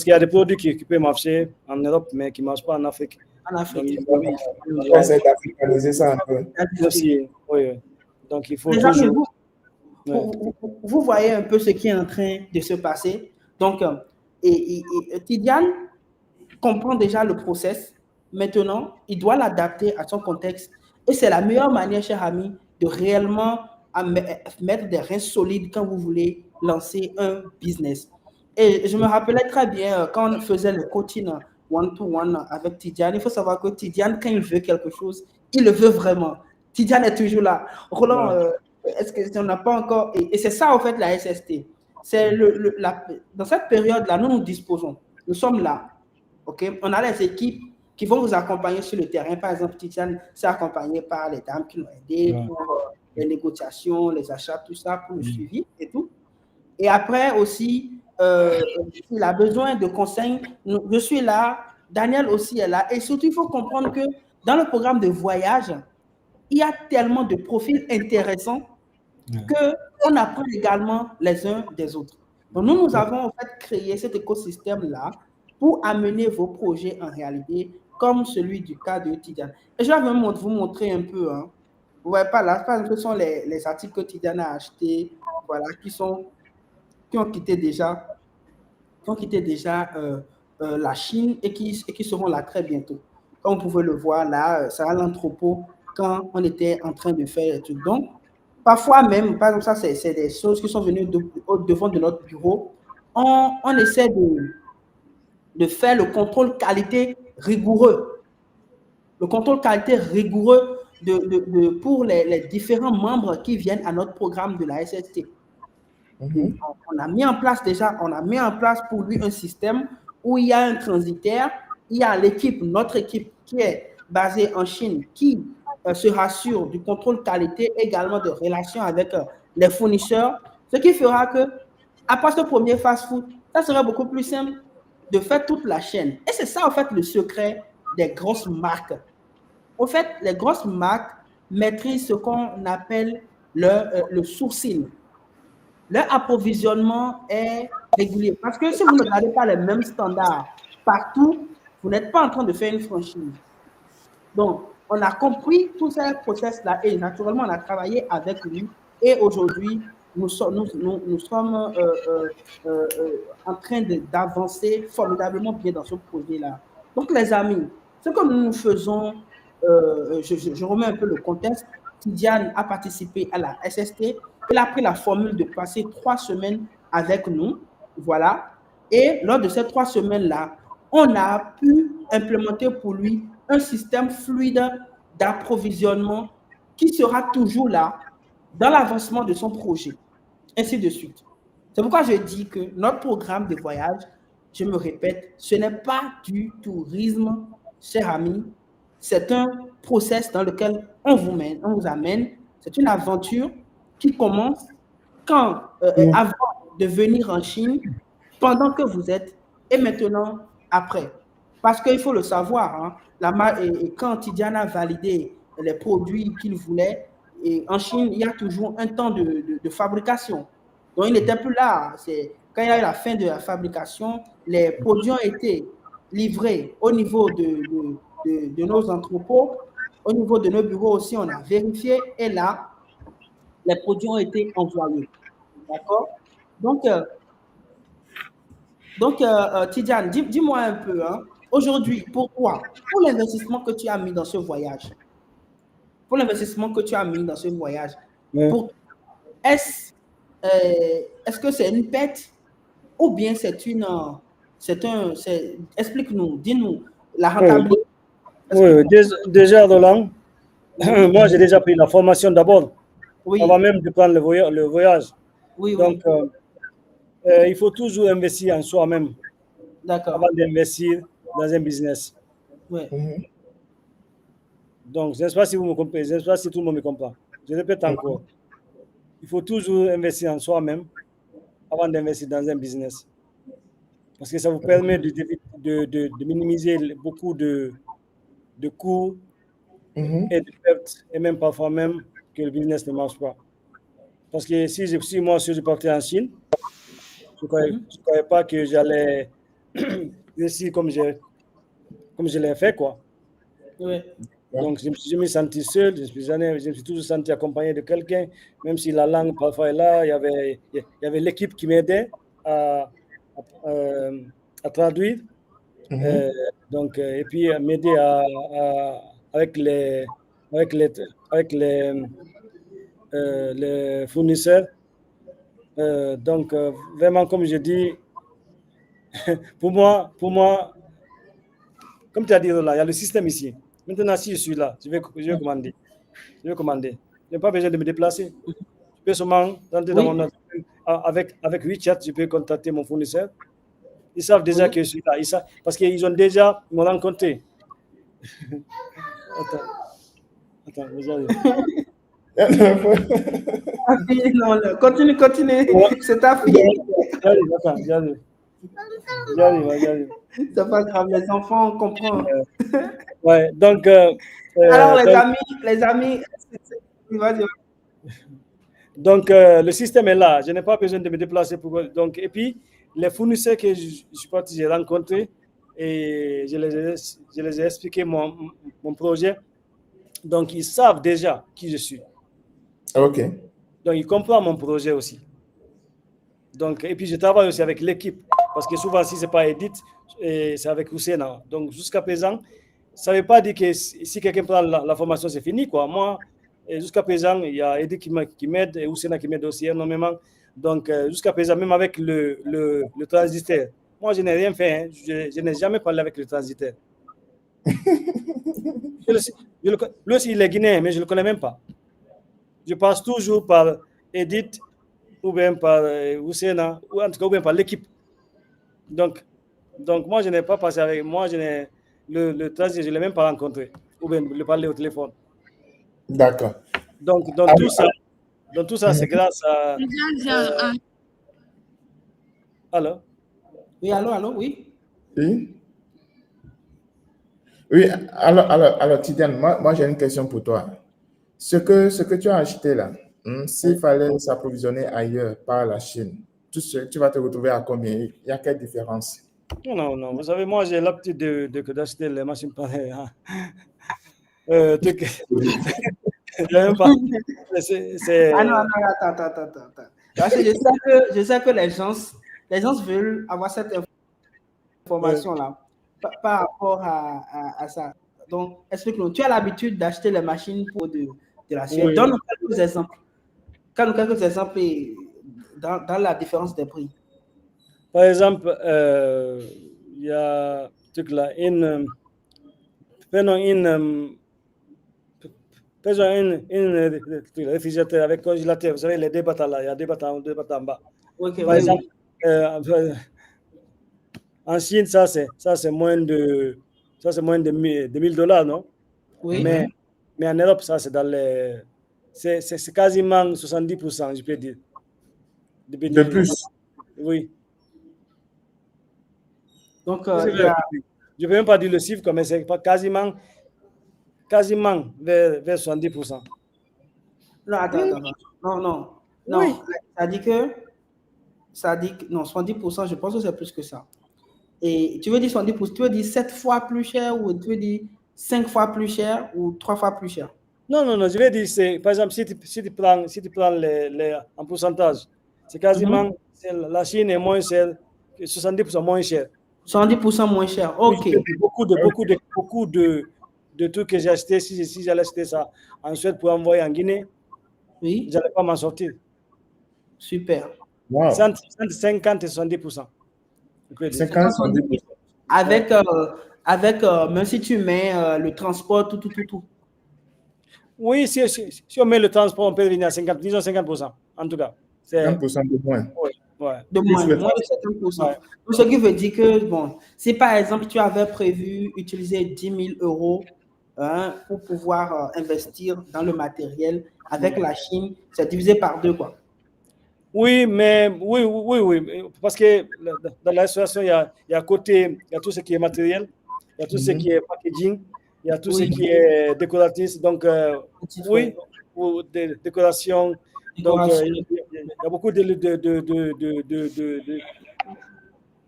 Speaker 2: y a des produits qui peuvent marcher en Europe, mais qui ne marchent pas en Afrique.
Speaker 1: En Afrique,
Speaker 3: oui. On essaie d'africaniser ça un peu.
Speaker 2: Oui. Donc, il faut
Speaker 1: les
Speaker 2: toujours...
Speaker 1: amis, vous voyez un peu ce qui est en train de se passer. Donc, Tidiane comprend déjà le process. Maintenant, il doit l'adapter à son contexte. Et c'est la meilleure manière, cher ami, de réellement mettre des reins solides quand vous voulez lancer un business. Et je me rappelais très bien quand on faisait le coaching one-to-one avec Tidiane. Il faut savoir que Tidiane, quand il veut quelque chose, il le veut vraiment. Tidiane est toujours là. Roland, est-ce que on n'a pas encore... Et c'est ça, en fait, la SST. C'est dans cette période-là, nous disposons. Nous sommes là. Okay? On a les équipes qui vont vous accompagner sur le terrain. Par exemple, Tidiane s'est accompagné par les dames qui l'ont aidé pour les négociations, les achats, tout ça, pour le suivi et tout. Et après aussi, s'il a besoin de conseils, je suis là, Daniel aussi est là. Et surtout, il faut comprendre que dans le programme de voyage, il y a tellement de profils intéressants qu'on apprend également les uns des autres. Donc, nous avons en fait créé cet écosystème-là pour amener vos projets en réalité, comme celui du cas de Tidiane. Et je vais même vous montrer un peu. Hein. Vous ne voyez pas là, ce sont les articles que Tidiane a achetés, voilà, qui ont quitté déjà la Chine et qui seront là très bientôt. Comme vous pouvez le voir là, c'est à l'entrepôt quand on était en train de faire les trucs. Donc, parfois même, par exemple, ça, c'est des choses qui sont venues devant de notre bureau. On essaie de faire le contrôle qualité rigoureux. Le contrôle qualité rigoureux pour les différents membres qui viennent à notre programme de la SST. On a mis en place pour lui un système où il y a un transitaire, il y a notre équipe qui est basée en Chine, qui se rassure du contrôle qualité, également de relations avec les fournisseurs, ce qui fera que, après ce premier fast-food, ça sera beaucoup plus simple de faire toute la chaîne. Et c'est ça, en fait, le secret des grosses marques. En fait, les grosses marques maîtrisent ce qu'on appelle le sourcing. Leur approvisionnement est régulier. Parce que si vous ne gardez pas les mêmes standards partout, vous n'êtes pas en train de faire une franchise. Donc, on a compris tout ce process-là et naturellement, on a travaillé avec lui. Et aujourd'hui, nous sommes en train d'avancer formidablement bien dans ce projet-là. Donc, les amis, ce que nous faisons, je remets un peu le contexte. Tidiane a participé à la SST. Il a pris la formule de passer 3 semaines avec nous. Voilà. Et lors de ces 3 semaines-là, on a pu implémenter pour lui un système fluide d'approvisionnement qui sera toujours là dans l'avancement de son projet, ainsi de suite. C'est pourquoi je dis que notre programme de voyage, je me répète, ce n'est pas du tourisme, chers amis, c'est un process dans lequel on vous amène, c'est une aventure qui commence avant de venir en Chine, pendant que vous êtes, et maintenant, après. Parce qu'il faut le savoir, hein, quand Tidiane a validé les produits qu'il voulait, et en Chine, il y a toujours un temps de fabrication. Donc, il n'était plus là. Quand il y a eu la fin de la fabrication, les produits ont été livrés au niveau de nos entrepôts, au niveau de nos bureaux aussi, on a vérifié, et là, les produits ont été envoyés. D'accord? Donc, Tidiane, dis-moi un peu, hein, aujourd'hui, pourquoi? Pour l'investissement que tu as mis dans ce voyage, est-ce que c'est une perte ou bien explique-nous, dis-nous la rentabilité.
Speaker 2: Oui, déjà, Roland, moi, j'ai déjà pris la formation d'abord, avant même de prendre le voyage. Donc, il faut toujours investir en soi-même avant d'investir dans un business. Donc, je ne sais pas si vous me comprenez, je ne sais pas si tout le monde me comprend. Je répète encore. Il faut toujours investir en soi-même avant d'investir dans un business. parce que ça vous permet de minimiser beaucoup de coûts et de pertes, et même parfois même que le business ne marche pas. Parce que si je partais en Chine, je ne croyais pas que j'allais réussir comme je l'ai fait, quoi.
Speaker 1: Oui.
Speaker 2: Donc, je me suis senti seul, je me suis toujours senti accompagné de quelqu'un, même si la langue parfois est là, il y avait l'équipe qui m'aidait à traduire. Et puis m'aider avec les fournisseurs. Donc, vraiment, comme je dis, pour moi, comme tu as dit là, il y a le système ici. Maintenant, si je suis là, je vais commander. Je n'ai pas besoin de me déplacer. Je peux seulement rentrer dans mon avec WeChat, je peux contacter mon fournisseur. Ils savent déjà que je suis là. Ils savent, parce qu'ils ont déjà m'ont rencontré. Attends, vous allez.
Speaker 1: Non, continue. C'est ta fille.
Speaker 2: J'arrive.
Speaker 1: C'est pas grave, les enfants, on comprend.
Speaker 2: Ouais, donc.
Speaker 1: Alors, les amis, vas-y.
Speaker 2: Donc, le système est là. Je n'ai pas besoin de me déplacer donc, et puis, les fournisseurs que j'ai rencontrés, et je les ai expliqué mon projet. Donc, ils savent déjà qui je suis.
Speaker 3: OK.
Speaker 2: Donc, ils comprennent mon projet aussi. Donc, et puis, je travaille aussi avec l'équipe. Parce que souvent, si ce n'est pas Edith, c'est avec Oussena. Donc, jusqu'à présent, ça ne veut pas dire que si quelqu'un prend la formation, c'est fini, quoi. Moi, jusqu'à présent, il y a Edith qui m'aide et Oussena qui m'aide aussi énormément. Donc, jusqu'à présent, même avec le transitaire, moi, je n'ai rien fait. Hein. Je n'ai jamais parlé avec le transitaire. Lui aussi, il est guinéen, mais je ne le connais même pas. Je passe toujours par Edith ou bien par Oussena, ou en tout cas, ou bien par l'équipe. Donc, moi, je n'ai pas passé avec moi, le transitaire, je ne l'ai même pas rencontré, ou bien le parler au téléphone.
Speaker 3: D'accord.
Speaker 2: Donc, tout ça, c'est grâce à. Allô?
Speaker 1: Oui, allô, oui.
Speaker 3: Oui, alors Tidiane, moi j'ai une question pour toi. Ce que tu as acheté là, s'il fallait s'approvisionner ailleurs par la Chine, tu vas te retrouver à combien? Il y a quelle différence?
Speaker 2: Non. Vous savez, moi, j'ai l'habitude d'acheter les machines pareilles. Hein.
Speaker 1: Ah non, attends. Parce que je sais que les gens veulent avoir cette information-là par rapport à ça. Donc, explique-nous. Tu as l'habitude d'acheter les machines pour de la Suède. Donne-nous quelques exemples. Quelques exemples dans la différence des prix.
Speaker 2: Par exemple, il y a une réfrigérateur avec congélateur. Vous savez, les deux battants là, il y a deux battants en bas.
Speaker 1: Okay,
Speaker 2: par exemple, en Chine, ça c'est moins de $1,000, non?
Speaker 1: Oui.
Speaker 2: Mais en Europe, ça c'est c'est quasiment 70%, je peux dire.
Speaker 3: De plus.
Speaker 2: Oui.
Speaker 1: Donc,
Speaker 2: je ne peux même pas dire le chiffre, mais c'est pas quasiment vers 70%.
Speaker 1: Non, attends. Non. Oui. Ça dit que non, 70%, je pense que c'est plus que ça. Et tu veux dire 70%, tu veux dire 7 fois plus cher ou tu veux dire 5 fois plus cher ou 3 fois plus cher?
Speaker 2: Non, je vais dire, par exemple, si tu prends les en pourcentage, c'est quasiment, la Chine est moins chère, 70% moins cher.
Speaker 1: 70% moins cher, ok.
Speaker 2: Beaucoup de trucs que j'ai acheté, si j'allais acheter ça en Suède pour envoyer en Guinée,
Speaker 1: oui,
Speaker 2: je n'allais pas m'en sortir.
Speaker 1: Super.
Speaker 3: Wow.
Speaker 2: 50 et 70%.
Speaker 3: 50 70%.
Speaker 1: Avec même si tu mets le transport, tout.
Speaker 2: Oui, si on met le transport, on peut venir à 50%, disons 50%, en tout cas.
Speaker 3: 50% de moins.
Speaker 2: Ouais.
Speaker 1: De moins de 50%. Ouais. Ce qui veut dire que, bon, si par exemple tu avais prévu utiliser 10 000 euros pour pouvoir investir dans le matériel, avec la Chine, c'est divisé par 2, quoi.
Speaker 2: Oui, mais oui, parce que dans la restauration, il y a côté, il y a tout ce qui est matériel, il y a tout ce qui est packaging, il y a tout ce
Speaker 1: Oui,
Speaker 2: qui est décoratif. Donc,
Speaker 1: petite
Speaker 2: oui,
Speaker 1: ouais,
Speaker 2: pour des décorations. Donc,
Speaker 1: décoration.
Speaker 2: il y a beaucoup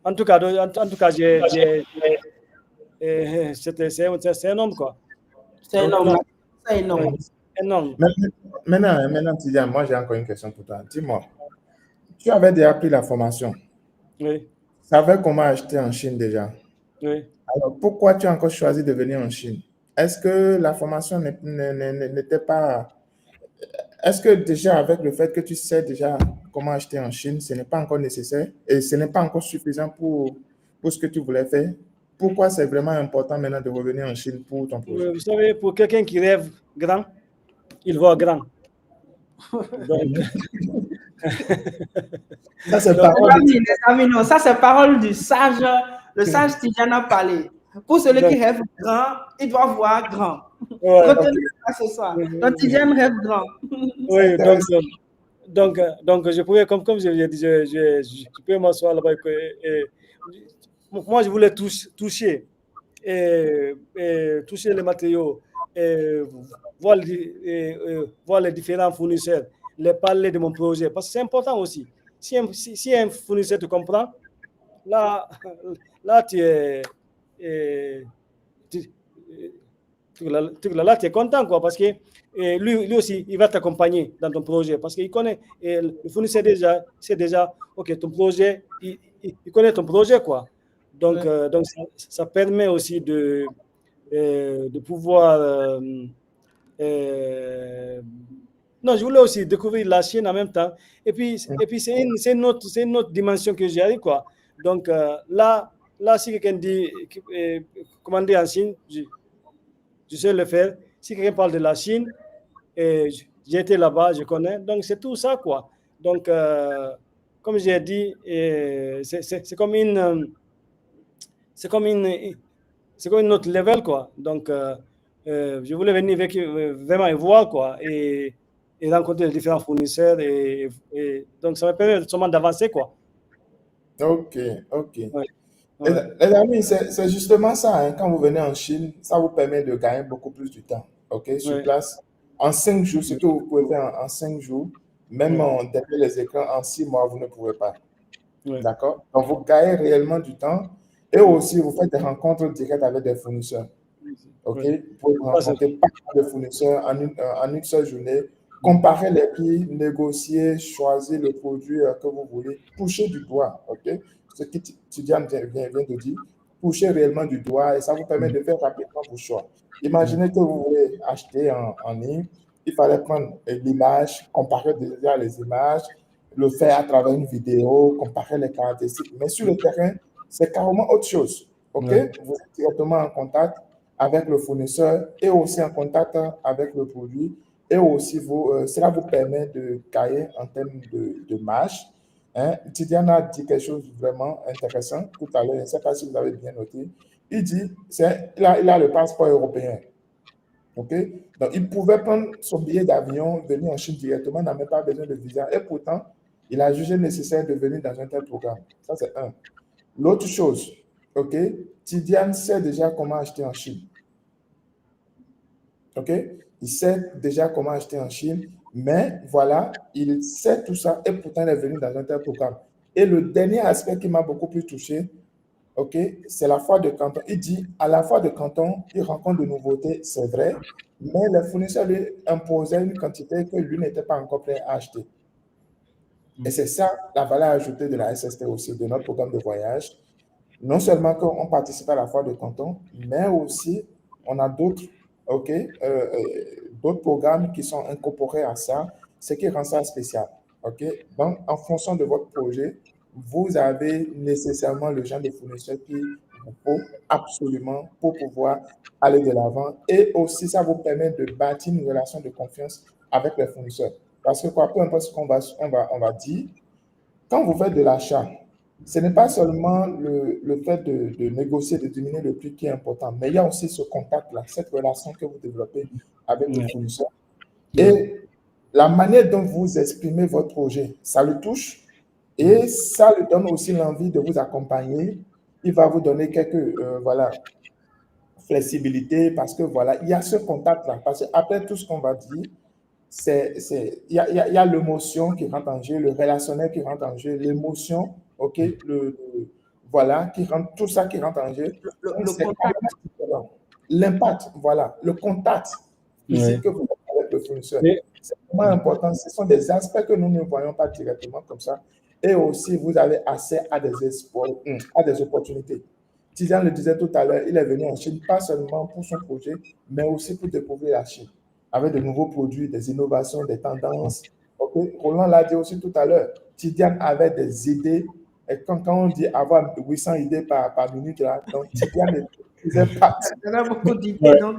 Speaker 2: en tout cas, en tout cas, c'est énorme, quoi.
Speaker 1: C'est
Speaker 3: Ok.
Speaker 1: énorme.
Speaker 2: Énorme,
Speaker 1: C'est
Speaker 2: oui,
Speaker 1: énorme.
Speaker 2: énorme.
Speaker 3: Maintenant, Tidiane, moi j'ai encore une question pour toi. Dis-moi, tu avais déjà pris la formation.
Speaker 2: Oui,
Speaker 3: Tu savais comment acheter en Chine déjà.
Speaker 2: oui.
Speaker 3: Alors, pourquoi tu as encore choisi de venir en Chine? Est-ce que la formation n'était pas... Est-ce que déjà avec le fait que tu sais déjà comment acheter en Chine, ce n'est pas encore nécessaire et ce n'est pas encore suffisant pour ce que tu voulais faire? Pourquoi c'est vraiment important maintenant de revenir en Chine pour ton projet?
Speaker 2: Vous savez, pour quelqu'un qui rêve grand, il voit grand. Donc,
Speaker 3: Ça, c'est
Speaker 2: donc
Speaker 3: parole de
Speaker 1: Les amis, non, ça c'est parole du sage. Le sage Tidjane a parlé. Pour celui qui
Speaker 2: donc,
Speaker 1: rêve grand, il doit voir grand.
Speaker 2: ouais.
Speaker 1: Retenez ça ce soir. Donc Tidjane rêve grand.
Speaker 3: C'est
Speaker 2: Oui,
Speaker 3: intéressant.
Speaker 2: donc je pouvais, comme je l'ai dit, je peux m'asseoir là-bas. Moi, je voulais toucher, toucher les matériaux, et voir les différents fournisseurs, les parler de mon projet, parce que c'est important aussi. Si un fournisseur te comprend, là, là tu es, tu- là, tu es content, quoi, parce que lui aussi, il va t'accompagner dans ton projet, parce qu'il connaît, le fournisseur déjà, c'est déjà, OK, ton projet, il connaît ton projet, quoi. Donc,
Speaker 1: Ouais.
Speaker 2: donc ça permet aussi de pouvoir... non, je voulais aussi découvrir la Chine en même temps. Et puis c'est une autre dimension que j'ai, quoi. Donc, là, si quelqu'un dit, commander en Chine, je sais le faire. Si quelqu'un parle de la Chine, j'ai été là-bas, je connais. Donc, c'est tout ça, quoi. Donc, comme j'ai dit, c'est comme c'est comme une, c'est comme une autre level, quoi. Donc, je voulais venir avec, vraiment et voir, quoi, et rencontrer les différents fournisseurs. Donc, ça me permet seulement d'avancer, quoi.
Speaker 3: Ok, ok.
Speaker 2: Ouais,
Speaker 3: Les,
Speaker 2: ouais,
Speaker 3: les amis, c'est justement ça, hein. Quand vous venez en Chine, ça vous permet de gagner beaucoup plus du temps, ok, sur
Speaker 2: ouais,
Speaker 3: place. En 5 jours, ce que vous pouvez faire en 5 jours, même
Speaker 2: ouais,
Speaker 3: derrière les écrans, en 6 mois, vous ne pouvez pas.
Speaker 2: ouais.
Speaker 3: D'accord? Donc, vous gagnez réellement du temps et aussi vous faites des rencontres directes avec des fournisseurs. OK?
Speaker 2: Ouais.
Speaker 3: Vous pouvez
Speaker 2: Ça, c'est
Speaker 3: rencontrer pas mal de fournisseurs en une seule journée, comparer les prix, négocier, choisir le produit que vous voulez, toucher du doigt. OK? Ce que Tidiane vient de dire, toucher réellement du doigt et ça vous permet de faire rapidement vos choix. Imaginez que vous voulez acheter en ligne, il fallait prendre l'image, comparer déjà les images, le faire à travers une vidéo, comparer les caractéristiques. Mais sur le terrain, c'est carrément autre chose. OK?
Speaker 2: ouais.
Speaker 3: Vous êtes directement en contact avec le fournisseur et aussi en contact avec le produit. Et aussi, cela vous permet de gagner en termes de marge. Hein? Tidiane a dit quelque chose de vraiment intéressant tout à l'heure. Je ne sais pas si vous avez bien noté. Il dit, il a le passeport européen. OK? Donc, il pouvait prendre son billet d'avion, venir en Chine directement, n'a même pas besoin de visa. Et pourtant, il a jugé nécessaire de venir dans un tel programme. Ça, c'est un. L'autre chose, OK? Tidiane sait déjà comment acheter en Chine. OK? Il sait déjà comment acheter en Chine, mais voilà, il sait tout ça et pourtant il est venu dans un tel programme. Et le dernier aspect qui m'a beaucoup plus touché, OK, c'est la foire de Canton. Il dit, à la foire de Canton, il rencontre de nouveautés, c'est vrai, mais les fournisseurs lui imposaient une quantité que lui n'était pas encore prêt à acheter. Et c'est ça la valeur ajoutée de la SST aussi, de notre programme de voyage. Non seulement qu'on participe à la foire de Canton, mais aussi on a d'autres, OK, d'autres programmes qui sont incorporés à ça, ce qui rend ça spécial. OK? Donc, en fonction de votre projet, vous avez nécessairement le genre de fournisseur qui vous faut absolument pour pouvoir aller de l'avant. Et aussi, ça vous permet de bâtir une relation de confiance avec les fournisseurs. Parce que quoi, peu importe ce on va dire, quand vous faites de l'achat, ce n'est pas seulement le fait de négocier, de diminuer le prix qui est important, mais il y a aussi ce contact-là, cette relation que vous développez avec le
Speaker 2: Ouais,
Speaker 3: fournisseur.
Speaker 2: ouais,
Speaker 3: Et la manière dont vous exprimez votre projet, ça le touche et ça lui donne aussi l'envie de vous accompagner. Il va vous donner quelques flexibilité parce que voilà, il y a ce contact-là. Parce qu'après tout ce qu'on va dire, il y a l'émotion qui rentre en jeu, le relationnel qui rentre en jeu, l'émotion, ok, voilà, tout ça qui rentre en jeu.
Speaker 1: Le contact.
Speaker 3: L'impact, voilà, le contact physique que vous avez avec le fournisseur. C'est vraiment important. Ce sont des aspects que nous ne voyons pas directement comme ça. Et aussi, vous avez accès à des opportunités. Tidiane le disait tout à l'heure, il est venu en Chine, pas seulement pour son projet, mais aussi pour découvrir la Chine, avec de nouveaux produits, des innovations, des tendances. Okay. Roland l'a dit aussi tout à l'heure, Tidiane avait des idées, et quand on dit avoir 800 idées par minute, là, donc Tidiane faisait partie.
Speaker 1: Il y en a beaucoup d'idées, donc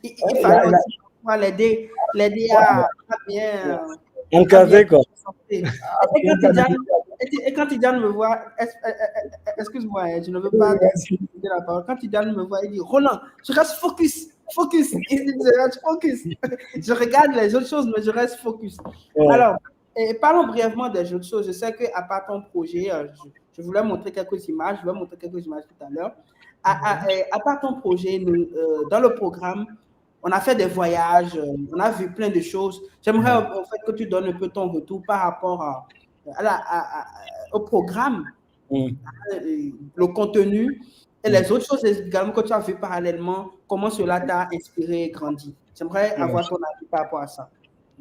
Speaker 1: il fallait aussi l'aider à bien
Speaker 2: encadrer, quoi.
Speaker 1: Et quand Tidiane me voit, excuse-moi, je ne veux pas dire la parole. Quand Tidiane me voit, il dit Roland, je reste focus. Il dit, je reste focus. Je regarde les autres choses, mais je reste focus. Alors, parlons brièvement des autres choses. Je sais qu'à part ton projet, je voulais montrer quelques images. Je vais montrer quelques images tout à l'heure. À part ton projet, dans le programme, on a fait des voyages, on a vu plein de choses. J'aimerais en fait que tu donnes un peu ton retour par rapport au programme, le contenu et les autres choses également que tu as vu parallèlement, comment cela t'a inspiré et grandi. J'aimerais avoir ton avis par rapport à ça.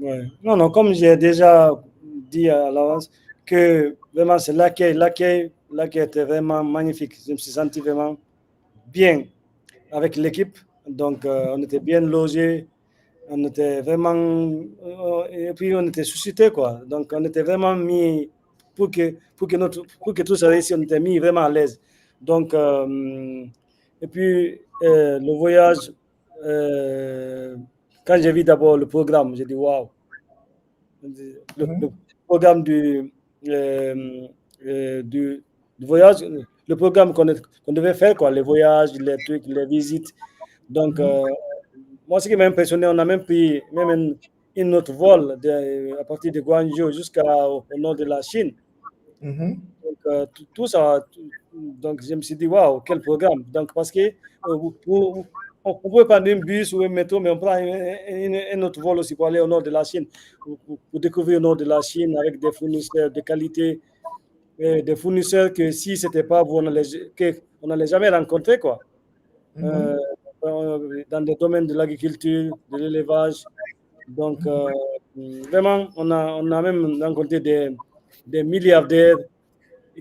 Speaker 2: Ouais. Non, comme j'ai déjà dit à l'avance, que vraiment c'est l'accueil était vraiment magnifique. Je me suis senti vraiment bien avec l'équipe. Donc, on était bien logés, on était vraiment, et puis on était suscité, quoi. Donc, on était vraiment mis, pour que tout ça réussisse, on était mis vraiment à l'aise. Donc, et puis, le voyage, quand j'ai vu d'abord le programme, j'ai dit, waouh, le programme du voyage, le programme qu'on devait faire, quoi, les voyages, les trucs, les visites. Donc, moi, ce qui m'a impressionné, on a même pris une autre vol à partir de Guangzhou jusqu'au nord de la Chine. Donc, tout ça, donc je me suis dit, waouh, quel programme. Donc, parce que on pouvait prendre un bus ou un métro, mais on prend un autre vol aussi pour aller au nord de la Chine, pour découvrir le nord de la Chine avec des fournisseurs de qualité, des fournisseurs que si ce n'était pas vous, on n'allait jamais rencontrer, quoi. Dans des domaines de l'agriculture, de l'élevage. Donc, vraiment, on a même rencontré des milliardaires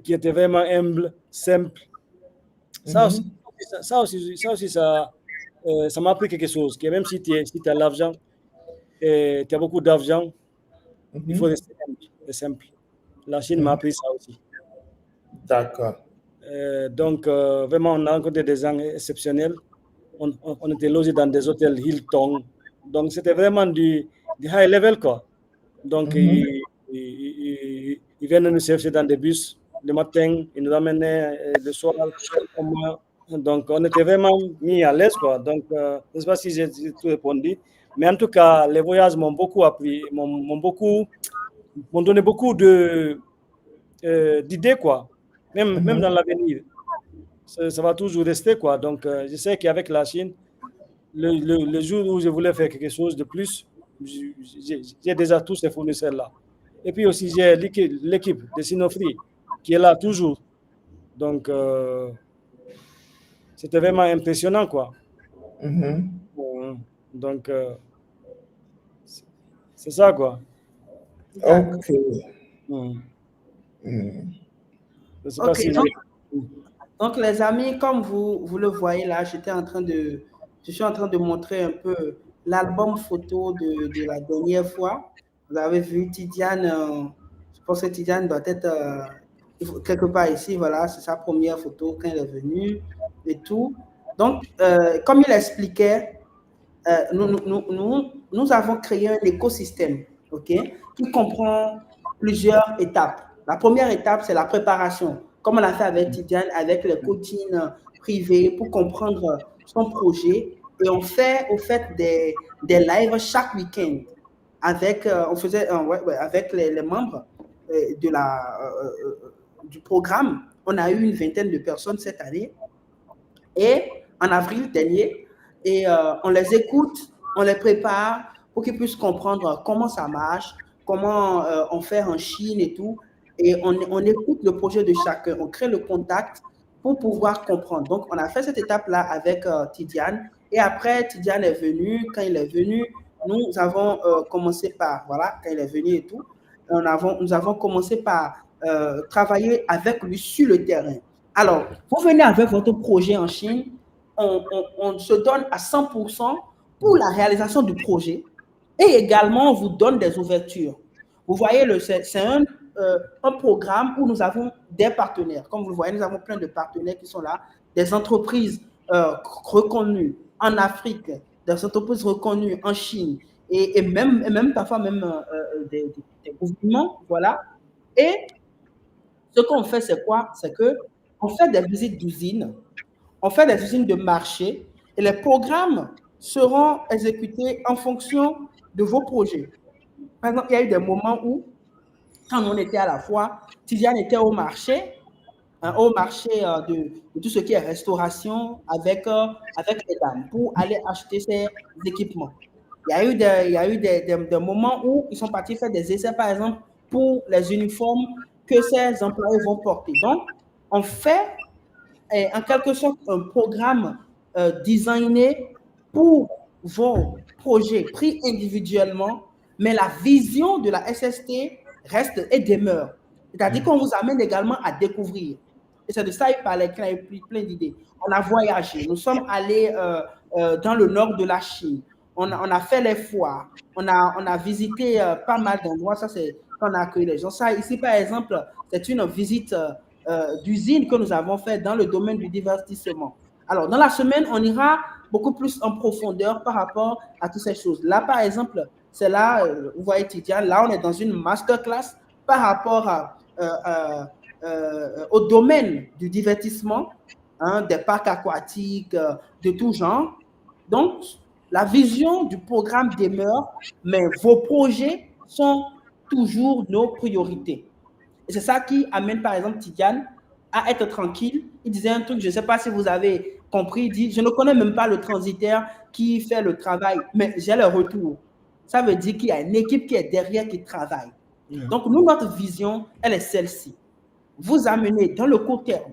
Speaker 2: qui étaient vraiment humbles, simples. Ça aussi, ça m'a appris quelque chose, que même si tu as l'argent, et tu as beaucoup d'argent, il faut rester simple. La Chine m'a appris ça aussi.
Speaker 3: D'accord.
Speaker 2: Donc, vraiment, on a rencontré des gens exceptionnels. On était logés dans des hôtels Hilton. Donc, c'était vraiment du high level, quoi. Donc, ils venaient nous chercher dans des bus le matin, ils nous ramenaient le soir. Donc, on était vraiment mis à l'aise, quoi. Donc, je ne sais pas si j'ai tout répondu. Mais en tout cas, les voyages m'ont beaucoup appris, m'ont donné beaucoup d'idées, quoi. Même dans l'avenir. Ça va toujours rester, quoi. Donc, je sais qu'avec la Chine, le jour où je voulais faire quelque chose de plus, j'ai déjà tous ces fournisseurs-là. Et puis aussi, j'ai l'équipe de Sinofri qui est là toujours. Donc, c'était vraiment impressionnant, quoi. Donc, c'est ça, quoi.
Speaker 3: Ok.
Speaker 1: Je sais pas si donc, les amis, comme vous le voyez là, je suis en train de montrer un peu l'album photo de la dernière fois. Vous avez vu Tidiane, je pense que Tidiane doit être quelque part ici, voilà, c'est sa première photo quand elle est venue et tout. Donc, comme il expliquait, nous avons créé un écosystème, ok, qui comprend plusieurs étapes. La première étape, c'est la préparation, comme on l'a fait avec Tidiane, avec les coachings privés pour comprendre son projet. Et on fait au fait des lives chaque week-end. avec, avec les membres du programme. On a eu une vingtaine de personnes cette année. Et en avril dernier, et on les écoute, on les prépare pour qu'ils puissent comprendre comment ça marche, comment on fait en Chine et tout. Et on écoute le projet de chacun, on crée le contact pour pouvoir comprendre. Donc, on a fait cette étape-là avec Tidiane. Et après, Tidiane est venu. Quand il est venu, nous avons commencé par, voilà, quand il est venu et tout, nous avons commencé par travailler avec lui sur le terrain. Alors, vous venez avec votre projet en Chine, on se donne à 100% pour la réalisation du projet et également on vous donne des ouvertures. Vous voyez, c'est un programme où nous avons des partenaires. Comme vous le voyez, nous avons plein de partenaires qui sont là, des entreprises reconnues en Afrique, des entreprises reconnues en Chine et même parfois même des gouvernements, voilà. Et ce qu'on fait, c'est quoi? C'est qu'on fait des visites d'usines, on fait des usines de marché et les programmes seront exécutés en fonction de vos projets. Par exemple, il y a eu des moments où, quand on était à la fois, Tidiane était au marché de tout ce qui est restauration avec les dames pour aller acheter ces équipements. Il y a eu des moments où ils sont partis faire des essais, par exemple, pour les uniformes que ces employés vont porter. Donc, on fait en quelque sorte un programme designé pour vos projets pris individuellement, mais la vision de la SST reste et demeure. C'est-à-dire qu'on vous amène également à découvrir. Et c'est de ça qu'il parlait, qu'il a eu plein d'idées. On a voyagé, nous sommes allés dans le nord de la Chine, on a fait les foires, on a visité pas mal d'endroits, ça c'est quand on a accueilli les gens. Ça, ici, par exemple, c'est une visite d'usine que nous avons fait dans le domaine du divertissement. Alors, dans la semaine, on ira beaucoup plus en profondeur par rapport à toutes ces choses. Là, par exemple, c'est là, vous voyez, Tidiane, là, on est dans une masterclass par rapport au domaine du divertissement, hein, des parcs aquatiques, de tout genre. Donc, la vision du programme demeure, mais vos projets sont toujours nos priorités. Et c'est ça qui amène, par exemple, Tidiane à être tranquille. Il disait un truc, je ne sais pas si vous avez compris, il dit, je ne connais même pas le transitaire qui fait le travail, mais j'ai le retour. Ça veut dire qu'il y a une équipe qui est derrière, qui travaille. Donc, nous, notre vision, elle est celle-ci. Vous amener dans le court terme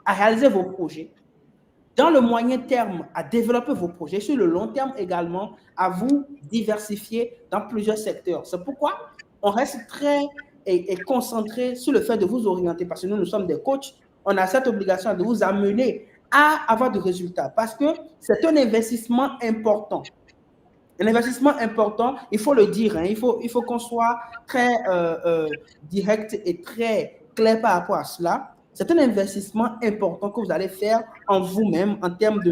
Speaker 1: à réaliser vos projets, dans le moyen terme à développer vos projets, sur le long terme également à vous diversifier dans plusieurs secteurs. C'est pourquoi on reste très concentré sur le fait de vous orienter, parce que nous sommes des coachs, on a cette obligation de vous amener à avoir des résultats, parce que c'est un investissement important. Un investissement important, il faut le dire, hein, il faut qu'on soit très direct et très clair par rapport à cela. C'est un investissement important que vous allez faire en vous-même, en termes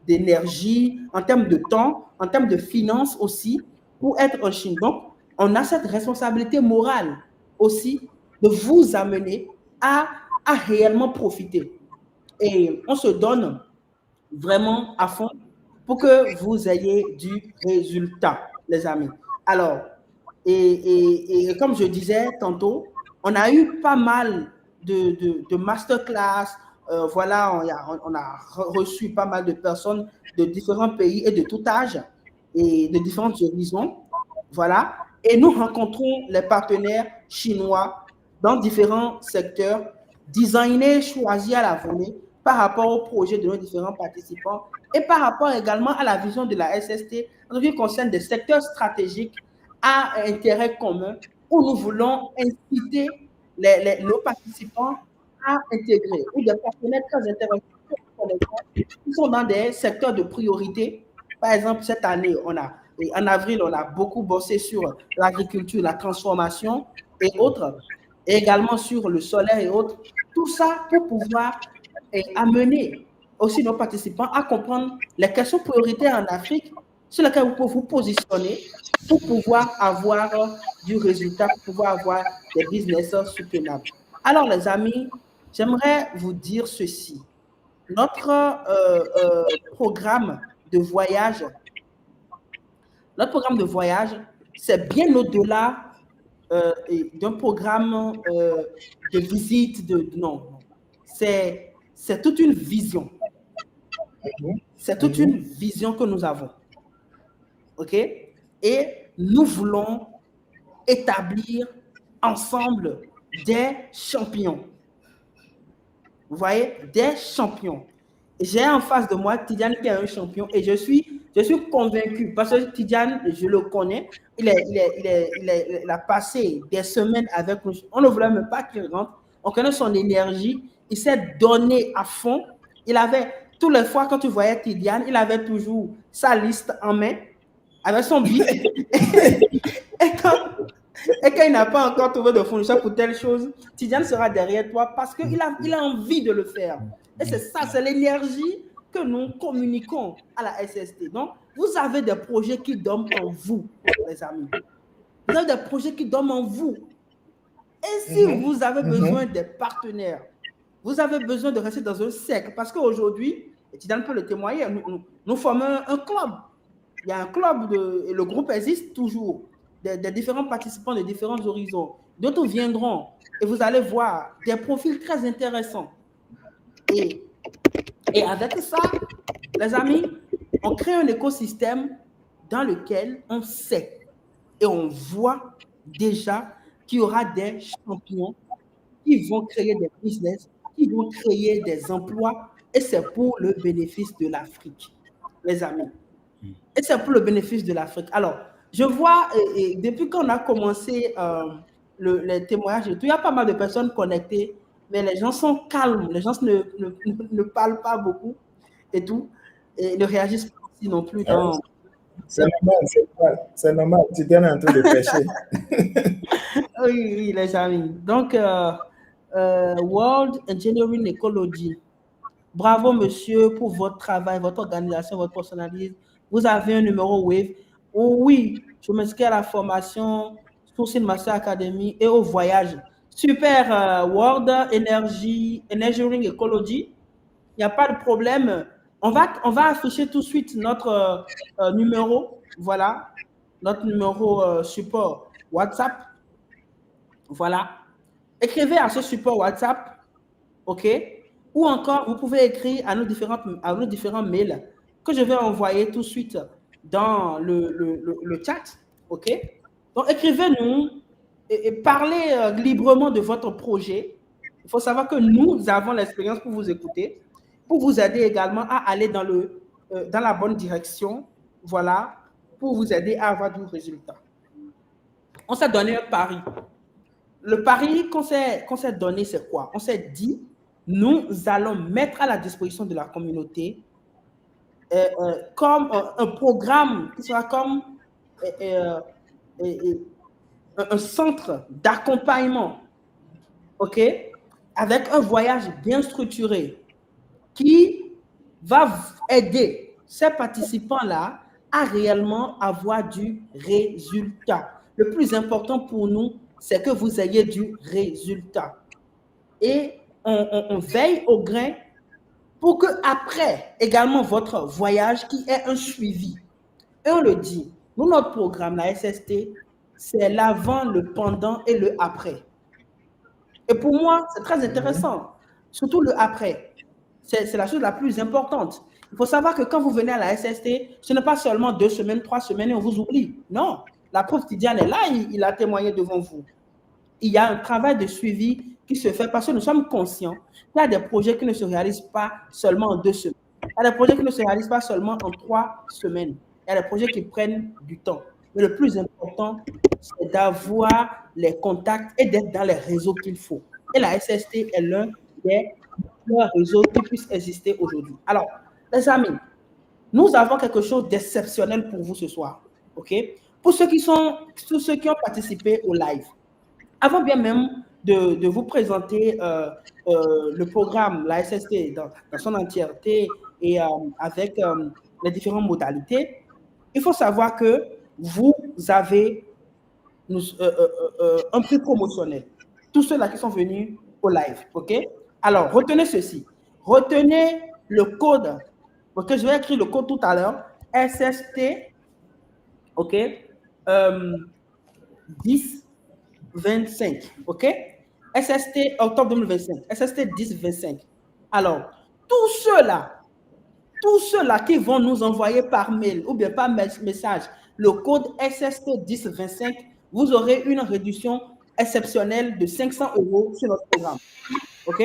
Speaker 1: d'énergie, en termes de temps, en termes de finances aussi, pour être en Chine. Donc, on a cette responsabilité morale aussi de vous amener à réellement profiter. Et on se donne vraiment à fond pour que vous ayez du résultat, les amis. Alors, et comme je disais tantôt, on a eu pas mal de masterclass. Voilà, on a reçu pas mal de personnes de différents pays et de tout âge et de différentes horizons. Voilà. Et nous rencontrons les partenaires chinois dans différents secteurs, designés, choisis à la volée par rapport au projet de nos différents participants et par rapport également à la vision de la SST en ce qui concerne des secteurs stratégiques à intérêt commun où nous voulons inciter nos participants à intégrer, ou des partenaires très intéressants qui sont dans des secteurs de priorité. Par exemple, cette année, en avril, on a beaucoup bossé sur l'agriculture, la transformation et autres, et également sur le solaire et autres. Tout ça pour pouvoir amener aussi nos participants à comprendre les questions prioritaires en Afrique sur lesquelles vous pouvez vous positionner pour pouvoir avoir du résultat, pour pouvoir avoir des business soutenables. Alors, les amis, j'aimerais vous dire ceci. Notre programme de voyage c'est bien au-delà d'un programme de visite. Non. C'est toute une vision. C'est toute une vision que nous avons. OK? Et nous voulons établir ensemble des champions. Vous voyez? Des champions. J'ai en face de moi Tidiane qui est un champion et je suis convaincu parce que Tidiane, je le connais, il a passé des semaines avec nous. On ne voulait même pas qu'il rentre. On connaît son énergie. Il s'est donné à fond. Il avait, tous les fois quand tu voyais Tidiane, il avait toujours sa liste en main avec son bic. et quand il n'a pas encore trouvé de fournisseur pour telle chose, Tidiane sera derrière toi parce qu'il a envie de le faire. Et c'est ça, c'est l'énergie que nous communiquons à la SST. Donc, vous avez des projets qui dorment en vous, les amis. Vous avez des projets qui dorment en vous. Et si vous avez besoin des partenaires, vous avez besoin de rester dans un cercle, parce qu'aujourd'hui, Tidiane peut le témoigner, nous formons un club. Il y a un club, et le groupe existe toujours, des différents participants de différents horizons. D'autres viendront et vous allez voir des profils très intéressants. Et avec ça, les amis, on crée un écosystème dans lequel on sait et on voit déjà qu'il y aura des champions qui vont créer des business, qui vont créer des emplois, et c'est pour le bénéfice de l'Afrique, les amis. Et c'est pour le bénéfice de l'Afrique. Alors, je vois, depuis qu'on a commencé les témoignages, il y a pas mal de personnes connectées, mais les gens sont calmes, les gens ne parlent pas beaucoup et tout, et ne réagissent pas aussi non plus.
Speaker 3: C'est normal, c'est normal, tu es en train de pêcher.
Speaker 1: Oui, les amis. Donc, World Engineering Ecology. Bravo, monsieur, pour votre travail, votre organisation, votre personnalisme. Vous avez un numéro Wave. Oh, oui, je m'inscris à la formation Sourcing Master Academy et au voyage. Super, World Engineering Ecology. Il n'y a pas de problème. On va afficher tout de suite notre numéro. Voilà, notre numéro support WhatsApp. Voilà. Écrivez à ce support WhatsApp. OK? Ou encore, vous pouvez écrire à nos différents mails que je vais envoyer tout de suite dans le chat. OK? Donc, écrivez-nous et parlez librement de votre projet. Il faut savoir que nous avons l'expérience pour vous écouter, pour vous aider également à aller dans la bonne direction. Voilà, pour vous aider à avoir du résultat. On s'est donné un pari. Le pari qu'on s'est donné, c'est quoi? On s'est dit, nous allons mettre à la disposition de la communauté comme un programme qui sera comme un centre d'accompagnement, OK, avec un voyage bien structuré qui va aider ces participants-là à réellement avoir du résultat. Le plus important pour nous, c'est que vous ayez du résultat. Et on veille au grain pour que après également votre voyage qui est un suivi. Et on le dit, nous, notre programme, la SST, c'est l'avant, le pendant et le après. Et pour moi, c'est très intéressant, surtout le après. C'est la chose la plus importante. Il faut savoir que quand vous venez à la SST, ce n'est pas seulement 2 semaines, 3 semaines et on vous oublie. Non, la preuve Tidiane est là, il a témoigné devant vous. Il y a un travail de suivi qui se fait parce que nous sommes conscients qu'il y a des projets qui ne se réalisent pas seulement en 2 semaines. Il y a des projets qui ne se réalisent pas seulement en 3 semaines. Il y a des projets qui prennent du temps. Mais le plus important, c'est d'avoir les contacts et d'être dans les réseaux qu'il faut. Et la SST est l'un des réseaux qui puissent exister aujourd'hui. Alors, les amis, nous avons quelque chose d'exceptionnel pour vous ce soir. OK? Pour ceux qui ont participé au live, avant bien même de vous présenter le programme, la SST dans son entièreté et avec les différentes modalités, il faut savoir que vous avez un prix promotionnel. Tous ceux-là qui sont venus au live, OK? Alors, retenez ceci. Retenez le code, OK? Je vais écrire le code tout à l'heure, SST, OK? 10-25, ok? SST octobre 2025, SST 10-25. Alors, tous ceux-là qui vont nous envoyer par mail ou bien par message le code SST 10-25, vous aurez une réduction exceptionnelle de 500 € sur notre programme. OK?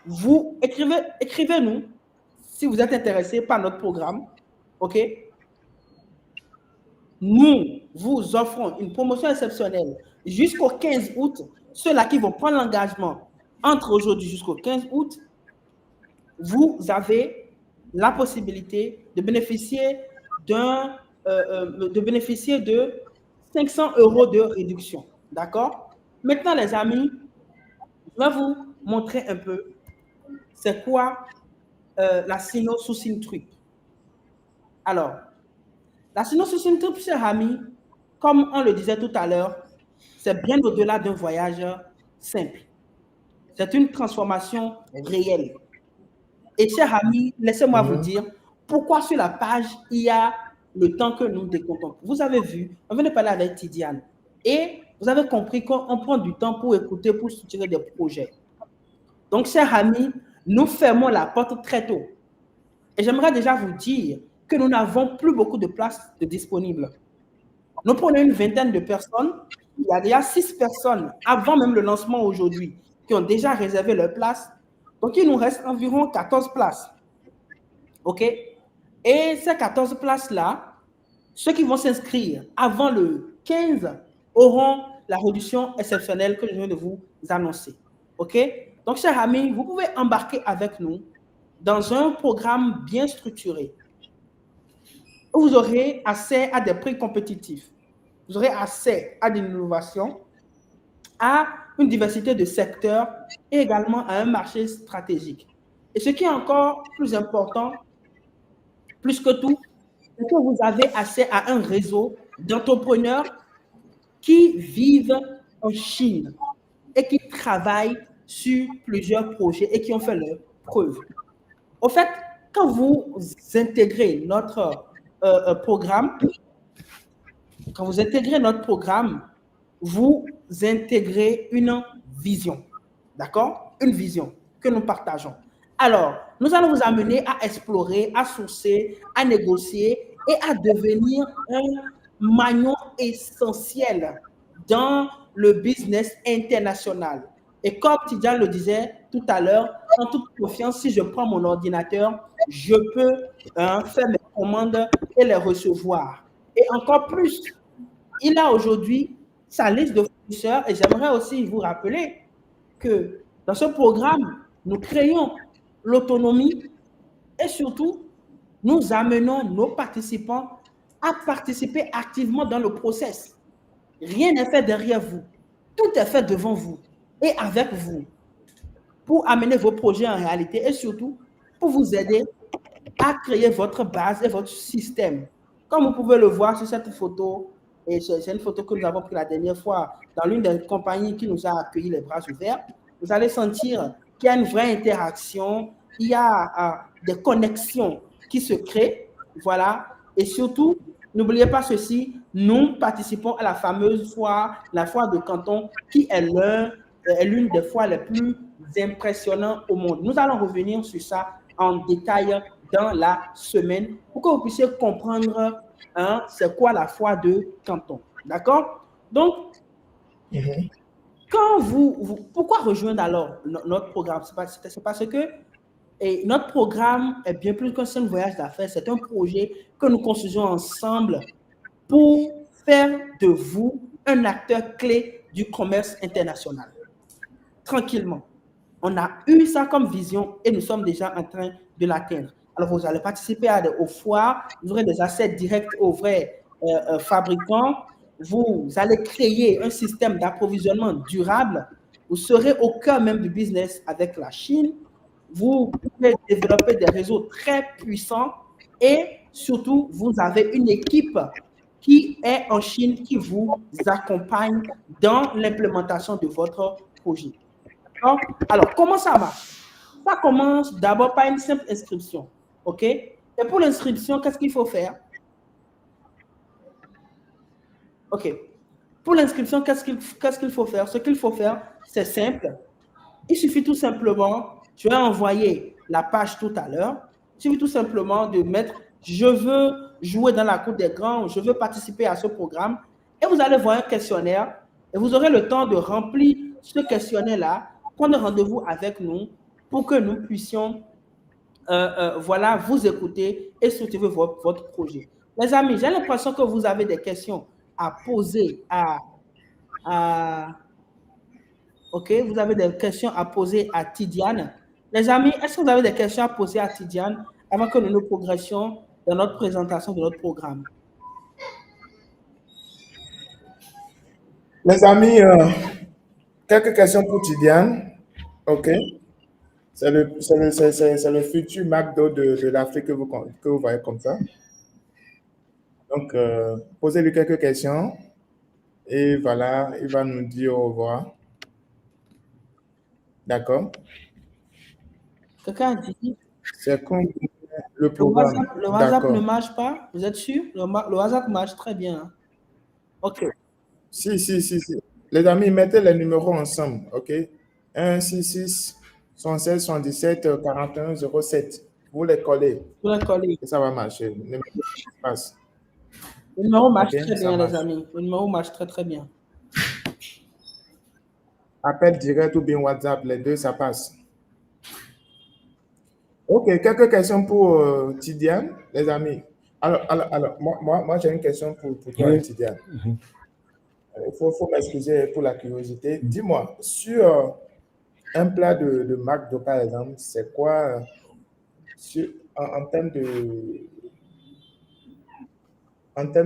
Speaker 1: Vous écrivez-nous si vous êtes intéressé par notre programme. OK? Nous vous offrons une promotion exceptionnelle jusqu'au 15 août. Ceux-là qui vont prendre l'engagement entre aujourd'hui jusqu'au 15 août, vous avez la possibilité de bénéficier de 500 € de réduction. D'accord? Maintenant, les amis, je vais vous montrer un peu c'est quoi la Sino-Succinct Trip. Alors, la Sino-Succinct Trip, chers amis, comme on le disait tout à l'heure, c'est bien au-delà d'un voyage simple. C'est une transformation réelle. Et chers amis, laissez-moi vous dire pourquoi sur la page, il y a le temps que nous décomptons. Vous avez vu, on vient de parler avec Tidiane. Et vous avez compris qu'on prend du temps pour écouter, pour structurer des projets. Donc, chers amis, nous fermons la porte très tôt. Et j'aimerais déjà vous dire que nous n'avons plus beaucoup de places disponibles. Nous prenons une vingtaine de personnes. Il y a déjà 6 personnes, avant même le lancement aujourd'hui, qui ont déjà réservé leur place. Donc, il nous reste environ 14 places. OK? Et ces 14 places-là, ceux qui vont s'inscrire avant le 15 auront la réduction exceptionnelle que je viens de vous annoncer. OK? Donc, chers amis, vous pouvez embarquer avec nous dans un programme bien structuré où vous aurez accès à des prix compétitifs. Vous aurez accès à de l'innovation, à une diversité de secteurs et également à un marché stratégique. Et ce qui est encore plus important, plus que tout, c'est que vous avez accès à un réseau d'entrepreneurs qui vivent en Chine et qui travaillent sur plusieurs projets et qui ont fait leurs preuves. Au fait, quand vous intégrez notre programme, vous intégrez une vision, d'accord? Une vision que nous partageons. Alors, nous allons vous amener à explorer, à sourcer, à négocier et à devenir un maillon essentiel dans le business international. Et comme Tidiane le disait tout à l'heure, en toute confiance, si je prends mon ordinateur, je peux faire mes commandes et les recevoir. Et encore plus, il a aujourd'hui sa liste de fournisseurs et j'aimerais aussi vous rappeler que dans ce programme, nous créons l'autonomie et surtout, nous amenons nos participants à participer activement dans le process. Rien n'est fait derrière vous. Tout est fait devant vous et avec vous pour amener vos projets en réalité et surtout pour vous aider à créer votre base et votre système. Comme vous pouvez le voir sur cette photo, et c'est une photo que nous avons prise la dernière fois dans l'une des compagnies qui nous a accueillis les bras ouverts, vous allez sentir qu'il y a une vraie interaction, il y a des connexions qui se créent, voilà, et surtout, n'oubliez pas ceci, nous participons à la fameuse foire, la foire de Canton, qui est l'une des foires les plus impressionnantes au monde. Nous allons revenir sur ça en détail dans la semaine pour que vous puissiez comprendre c'est quoi la foire de Canton. D'accord? Donc, quand pourquoi rejoindre alors notre programme? C'est parce que notre programme est bien plus qu'un seul voyage d'affaires. C'est un projet que nous construisons ensemble pour faire de vous un acteur clé du commerce international. Tranquillement. On a eu ça comme vision et nous sommes déjà en train de l'atteindre. Alors, vous allez participer aux foires, vous aurez des accès directs aux vrais fabricants, vous allez créer un système d'approvisionnement durable, vous serez au cœur même du business avec la Chine, vous pouvez développer des réseaux très puissants et surtout, vous avez une équipe qui est en Chine qui vous accompagne dans l'implémentation de votre projet. Alors, comment ça marche? Ça commence d'abord par une simple inscription. OK? Et pour l'inscription, qu'est-ce qu'il faut faire? OK. Pour l'inscription, qu'est-ce qu'il faut faire? Ce qu'il faut faire, c'est simple. Il suffit tout simplement, je vais envoyer la page tout à l'heure, il suffit tout simplement de mettre « Je veux jouer dans la cour des grands », je veux participer à ce programme, et vous allez voir un questionnaire, et vous aurez le temps de remplir ce questionnaire-là, prendre rendez-vous avec nous pour que nous puissions voilà, vous écouter et soutenir votre projet. Les amis, j'ai l'impression que vous avez des questions à poser OK, vous avez des questions à poser à Tidiane. Les amis, est-ce que vous avez des questions à poser à Tidiane avant que nous progressions dans notre présentation de notre programme?
Speaker 3: Les amis, quelques questions pour Tidiane. OK. C'est le futur McDo de l'Afrique que vous voyez comme ça. Donc, posez-lui quelques questions. Et voilà, il va nous dire au revoir. D'accord?
Speaker 1: Quelqu'un a dit?
Speaker 3: C'est comme le programme.
Speaker 1: Le WhatsApp ne marche pas? Vous êtes sûr? Le WhatsApp marche très bien. OK.
Speaker 3: Si. Les amis, mettez les numéros ensemble. OK? 166 116 77 41 07. Vous les collez.
Speaker 1: Vous les collez.
Speaker 3: Et ça va marcher.
Speaker 1: Le numéro marche
Speaker 3: Okay,
Speaker 1: très bien,
Speaker 3: marche.
Speaker 1: les amis. Le numéro marche très bien.
Speaker 3: Appel direct ou bien WhatsApp, les deux, ça passe. OK, quelques questions pour Tidiane, les amis. Alors moi j'ai une question pour toi, Tidiane. Il faut m'excuser pour la curiosité. Dis-moi, sur un plat de McDo, par exemple, c'est quoi en termes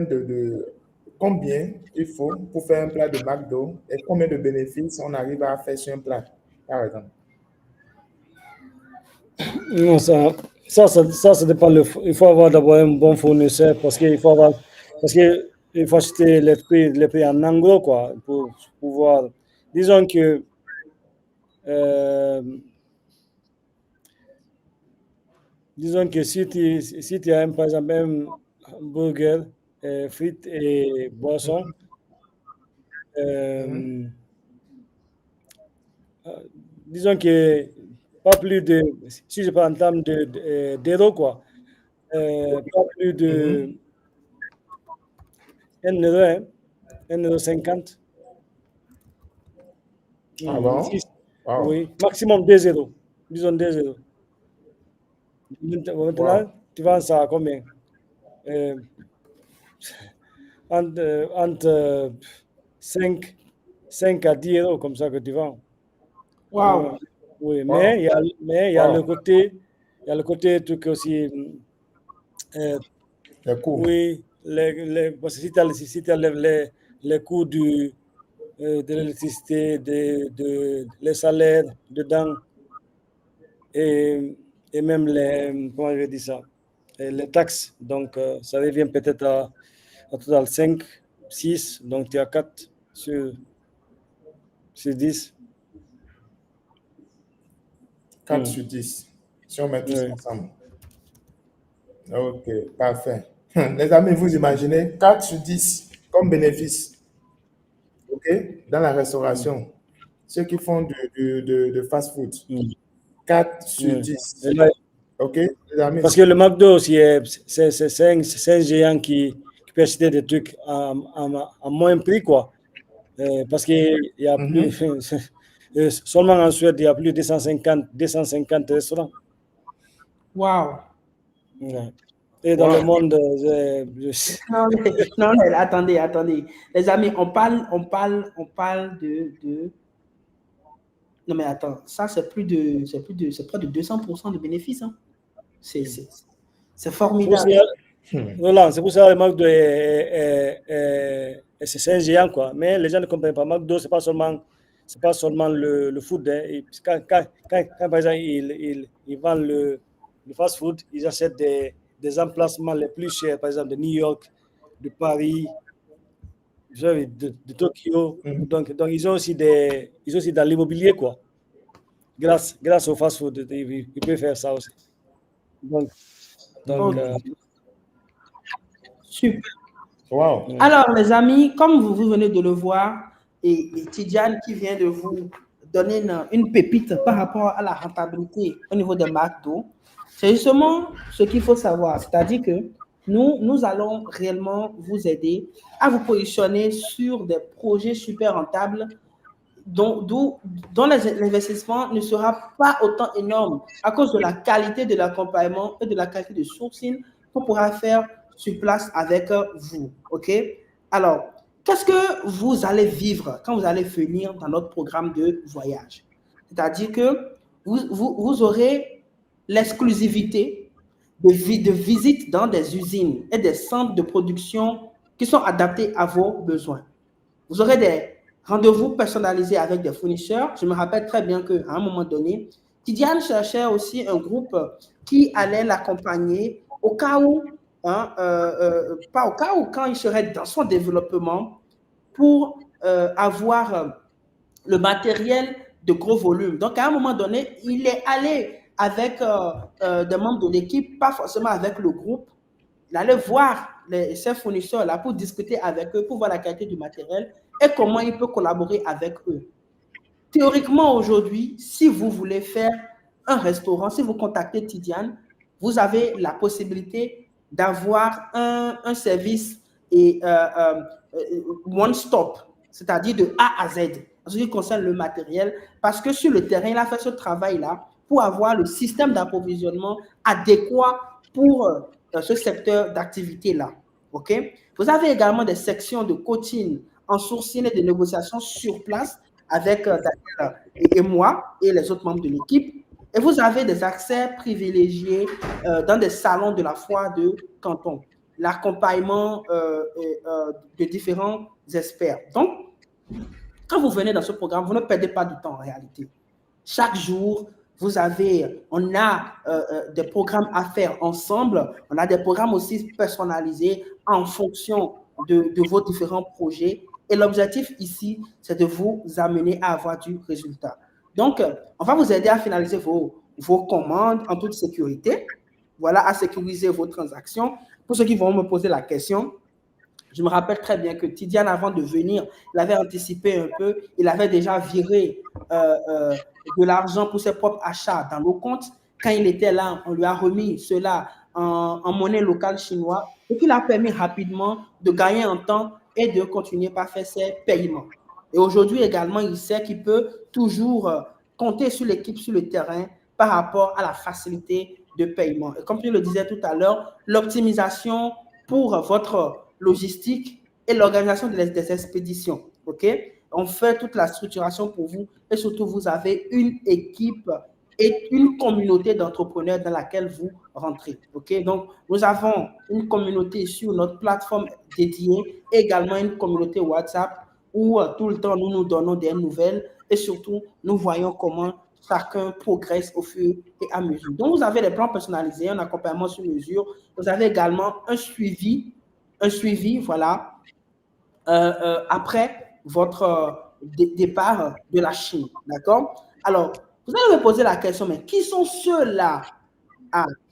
Speaker 3: de combien il faut pour faire un plat de McDo et combien de bénéfices on arrive à faire sur un plat, par exemple?
Speaker 2: Non, ça dépend. Il faut avoir d'abord un bon fournisseur parce qu'il faut acheter les prix en anglo, quoi, pour pouvoir. Disons que si tu as par exemple un burger, frites et boissons, disons que pas plus de, si je prends en termes d'euros, quoi, pas plus de 1 euro, 1,50 €.
Speaker 3: Ah bon? Wow.
Speaker 2: Oui, maximum 2 euros. Disons 2 euros. Maintenant, tu vends ça à combien? Entre 5 à 10 euros, comme ça que tu vends.
Speaker 1: Wow.
Speaker 2: Oui, mais il y a le côté truc aussi.
Speaker 3: Les coûts.
Speaker 2: Oui, parce que si tu as les coûts de l'électricité, les salaires dedans, et même comment je vais dire ça, les taxes. Donc, ça revient peut-être à total 5, 6, donc tu as 4 sur 10.
Speaker 3: 4 sur 10, si on met tout ça ensemble. OK, parfait. Les amis, vous imaginez 4 sur 10 comme bénéfice. OK, dans la restauration. Ceux qui font de fast-food. 4 sur 10. OK, les amis.
Speaker 2: Parce que le McDo aussi, c'est un géant qui peut acheter des trucs à moins prix, quoi. Parce qu'il y a plus. Seulement en Suède, il y a plus de 250 restaurants.
Speaker 1: Wow.
Speaker 2: Ouais. Et dans le monde,
Speaker 1: non, attendez. Les amis, on parle de... Non, mais attends, ça, c'est près de 200% de bénéfices. Hein. C'est formidable.
Speaker 2: Voilà, c'est pour ça que le McDo c'est un géant, quoi. Mais les gens ne comprennent pas. McDo, c'est pas seulement le food. Hein. Quand, par exemple, ils vendent le fast-food, ils achètent des emplacements les plus chers, par exemple de New York, de Paris, de Tokyo. Donc, ils ont aussi dans l'immobilier, quoi. Grâce au fast-food, ils peuvent faire ça aussi. Donc
Speaker 1: Super.
Speaker 3: Wow.
Speaker 1: Alors, les amis, comme vous venez de le voir, et Tidiane qui vient de vous donner une pépite par rapport à la rentabilité au niveau des marques d'eau, c'est justement ce qu'il faut savoir. C'est-à-dire que nous allons réellement vous aider à vous positionner sur des projets super rentables dont l'investissement ne sera pas autant énorme à cause de la qualité de l'accompagnement et de la qualité de sourcing qu'on pourra faire sur place avec vous. OK? Alors, qu'est-ce que vous allez vivre quand vous allez venir dans notre programme de voyage? C'est-à-dire que vous aurez l'exclusivité de visite dans des usines et des centres de production qui sont adaptés à vos besoins. Vous aurez des rendez-vous personnalisés avec des fournisseurs. Je me rappelle très bien qu'à un moment donné, Tidiane cherchait aussi un groupe qui allait l'accompagner au cas où, pas au cas où, quand il serait dans son développement pour avoir le matériel de gros volume. Donc, à un moment donné, il est allé avec des membres de l'équipe, pas forcément avec le groupe. Il allait voir ses fournisseurs-là pour discuter avec eux, pour voir la qualité du matériel et comment il peut collaborer avec eux. Théoriquement, aujourd'hui, si vous voulez faire un restaurant, si vous contactez Tidiane, vous avez la possibilité d'avoir un service et one-stop, c'est-à-dire de A à Z, en ce qui concerne le matériel, parce que sur le terrain, il a fait ce travail-là pour avoir le système d'approvisionnement adéquat pour ce secteur d'activité-là. OK? Vous avez également des sections de coaching en sourcing et de négociation sur place avec Daniel et moi et les autres membres de l'équipe. Et vous avez des accès privilégiés dans des salons de la foire de Canton, l'accompagnement de différents experts. Donc, quand vous venez dans ce programme, vous ne perdez pas du temps en réalité. Chaque jour, on a des programmes à faire ensemble. On a des programmes aussi personnalisés en fonction de vos différents projets. Et l'objectif ici, c'est de vous amener à avoir du résultat. Donc, on va vous aider à finaliser vos commandes en toute sécurité. Voilà, à sécuriser vos transactions. Pour ceux qui vont me poser la question, je me rappelle très bien que Tidiane, avant de venir, il avait anticipé un peu. Il avait déjà viré de l'argent pour ses propres achats dans nos comptes. Quand il était là, on lui a remis cela en monnaie locale chinoise, ce qui l'a permis rapidement de gagner en temps et de continuer par faire ses paiements. Et aujourd'hui également, il sait qu'il peut toujours compter sur l'équipe sur le terrain par rapport à la facilité de paiement. Et comme je le disais tout à l'heure, l'optimisation pour votre logistique et l'organisation des expéditions. OK? On fait toute la structuration pour vous et surtout, vous avez une équipe et une communauté d'entrepreneurs dans laquelle vous rentrez. OK? Donc, nous avons une communauté sur notre plateforme dédiée, également une communauté WhatsApp où tout le temps, nous nous donnons des nouvelles et surtout, nous voyons comment chacun progresse au fur et à mesure. Donc, vous avez des plans personnalisés, un accompagnement sur mesure. Vous avez également un suivi, voilà, après votre départ de la Chine. D'accord? Alors, vous allez me poser la question, mais qui sont ceux-là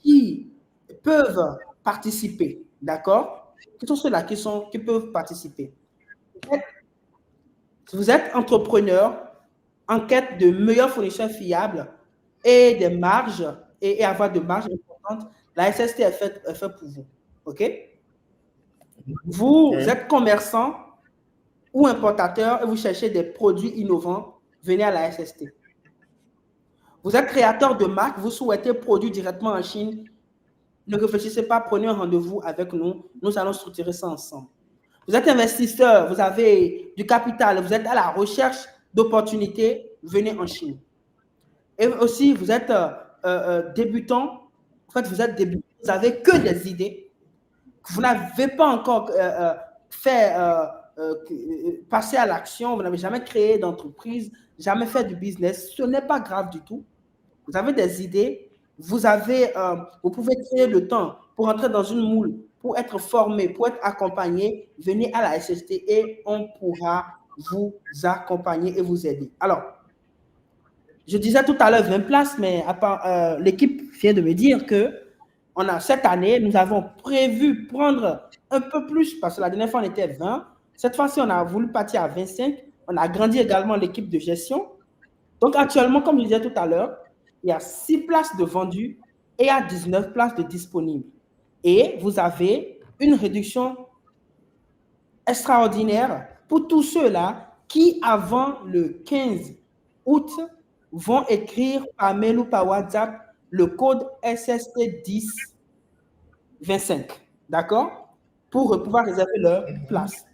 Speaker 1: qui peuvent participer? D'accord? Qui sont ceux-là qui peuvent participer? Vous êtes entrepreneur en quête de meilleurs fournisseurs fiables et des marges, et avoir de marges importantes, la SST est faite pour vous. OK? Vous êtes commerçant ou importateur et vous cherchez des produits innovants, venez à la SST. Vous êtes créateur de marque, vous souhaitez produire directement en Chine, ne réfléchissez pas, prenez un rendez-vous avec nous, nous allons structurer ça ensemble. Vous êtes investisseur, vous avez du capital, vous êtes à la recherche d'opportunités, venez en Chine. Et aussi, vous êtes débutant, en fait, vous êtes débutant, vous n'avez que des idées, vous n'avez pas encore fait passer à l'action, vous n'avez jamais créé d'entreprise, jamais fait du business, ce n'est pas grave du tout. Vous avez des idées, vous pouvez créer le temps pour entrer dans une moule, pour être formé, pour être accompagné, venez à la SST et on pourra vous accompagner et vous aider. Alors, je disais tout à l'heure 20 places, mais l'équipe vient de me dire que cette année, nous avons prévu prendre un peu plus, parce que la dernière fois, on était 20. Cette fois-ci, on a voulu partir à 25. On a agrandi également l'équipe de gestion. Donc, actuellement, comme je disais tout à l'heure, il y a 6 places de vendues et il y a 19 places de disponibles. Et vous avez une réduction extraordinaire pour tous ceux-là qui, avant le 15 août, vont écrire par mail ou par WhatsApp le code SST1025. D'accord? Pour pouvoir réserver leur place.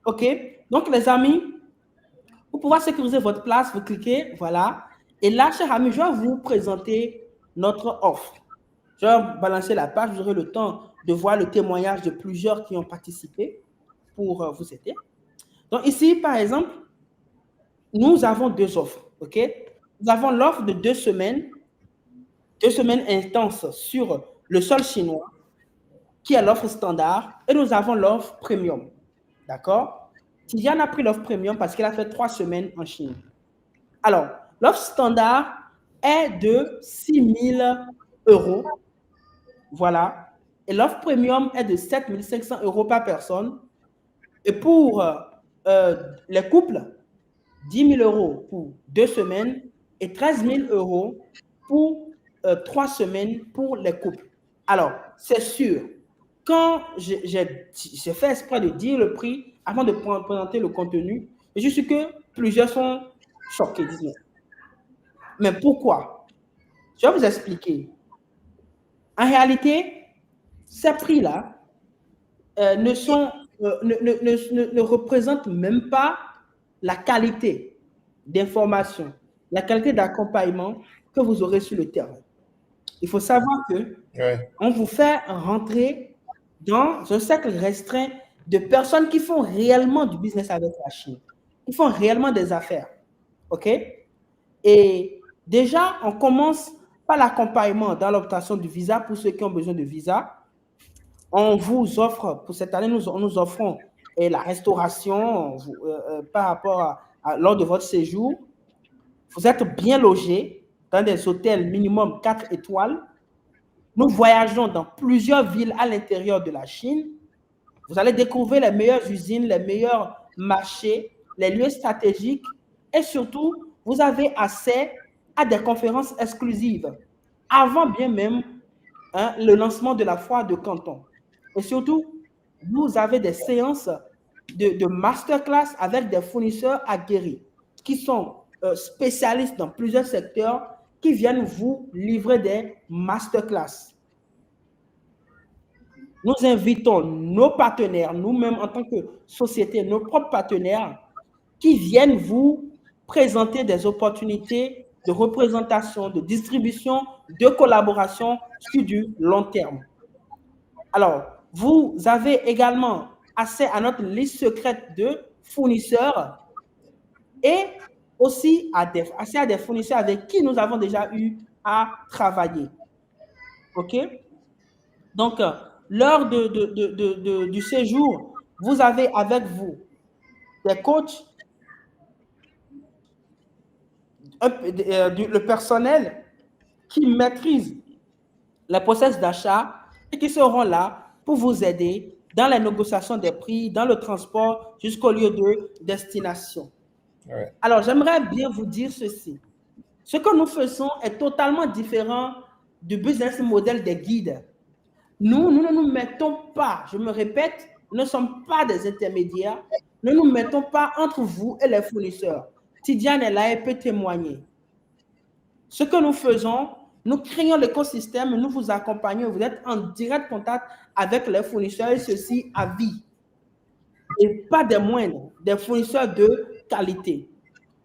Speaker 1: OK? Donc, les amis, pour pouvoir sécuriser votre place, vous cliquez, voilà. Et là, chers amis, je vais vous présenter notre offre. Je vais balancer la page, vous aurez le temps de voir le témoignage de plusieurs qui ont participé pour vous aider. Donc ici, par exemple, nous avons 2 offres, OK? Nous avons l'offre de 2 semaines intenses sur le sol chinois, qui est l'offre standard, et nous avons l'offre premium, d'accord? Tidiane a pris l'offre premium parce qu'elle a fait 3 semaines en Chine. Alors, l'offre standard est de 6 000 €, voilà, et l'offre premium est de 7 500 € par personne. Et pour les couples, 10 000 € pour 2 semaines et 13 000 € pour 3 semaines pour les couples. Alors, c'est sûr, quand j'ai fait exprès de dire le prix avant de présenter le contenu, et je suis que plusieurs sont choqués, disons. Mais pourquoi? Je vais vous expliquer. En réalité, ces prix-là ne représentent même pas la qualité d'information, la qualité d'accompagnement que vous aurez sur le terrain. Il faut savoir que on vous fait rentrer dans un cercle restreint de personnes qui font réellement du business avec la Chine, qui font réellement des affaires. OK? Et déjà, on commence par l'accompagnement dans l'obtention du visa pour ceux qui ont besoin de visa. On vous offre, pour cette année, nous offrons la restauration par rapport lors de votre séjour. Vous êtes bien logé dans des hôtels minimum 4 étoiles. Nous voyageons dans plusieurs villes à l'intérieur de la Chine. Vous allez découvrir les meilleures usines, les meilleurs marchés, les lieux stratégiques et surtout, vous avez accès à des conférences exclusives avant bien même le lancement de la foire de Canton. Et surtout, vous avez des séances de masterclass avec des fournisseurs aguerris qui sont spécialistes dans plusieurs secteurs qui viennent vous livrer des masterclass. Nous invitons nos partenaires, nous-mêmes en tant que société, nos propres partenaires qui viennent vous présenter des opportunités de représentation, de distribution, de collaboration sur du long terme. Alors, vous avez également accès à notre liste secrète de fournisseurs et aussi accès à des fournisseurs avec qui nous avons déjà eu à travailler. OK? Donc, lors du séjour, vous avez avec vous des coachs, le personnel qui maîtrise les process d'achat et qui seront là pour vous aider dans la négociation des prix, dans le transport jusqu'au lieu de destination. Ouais. Alors, j'aimerais bien vous dire ceci. Ce que nous faisons est totalement différent du business model des guides. Nous ne nous mettons pas, je me répète, nous ne sommes pas des intermédiaires. Nous ne nous mettons pas entre vous et les fournisseurs. Tidiane est là et peut témoigner. Ce que nous faisons, nous créons l'écosystème, nous vous accompagnons, vous êtes en direct contact avec les fournisseurs et ceci à vie. Et pas des moindres, des fournisseurs de qualité.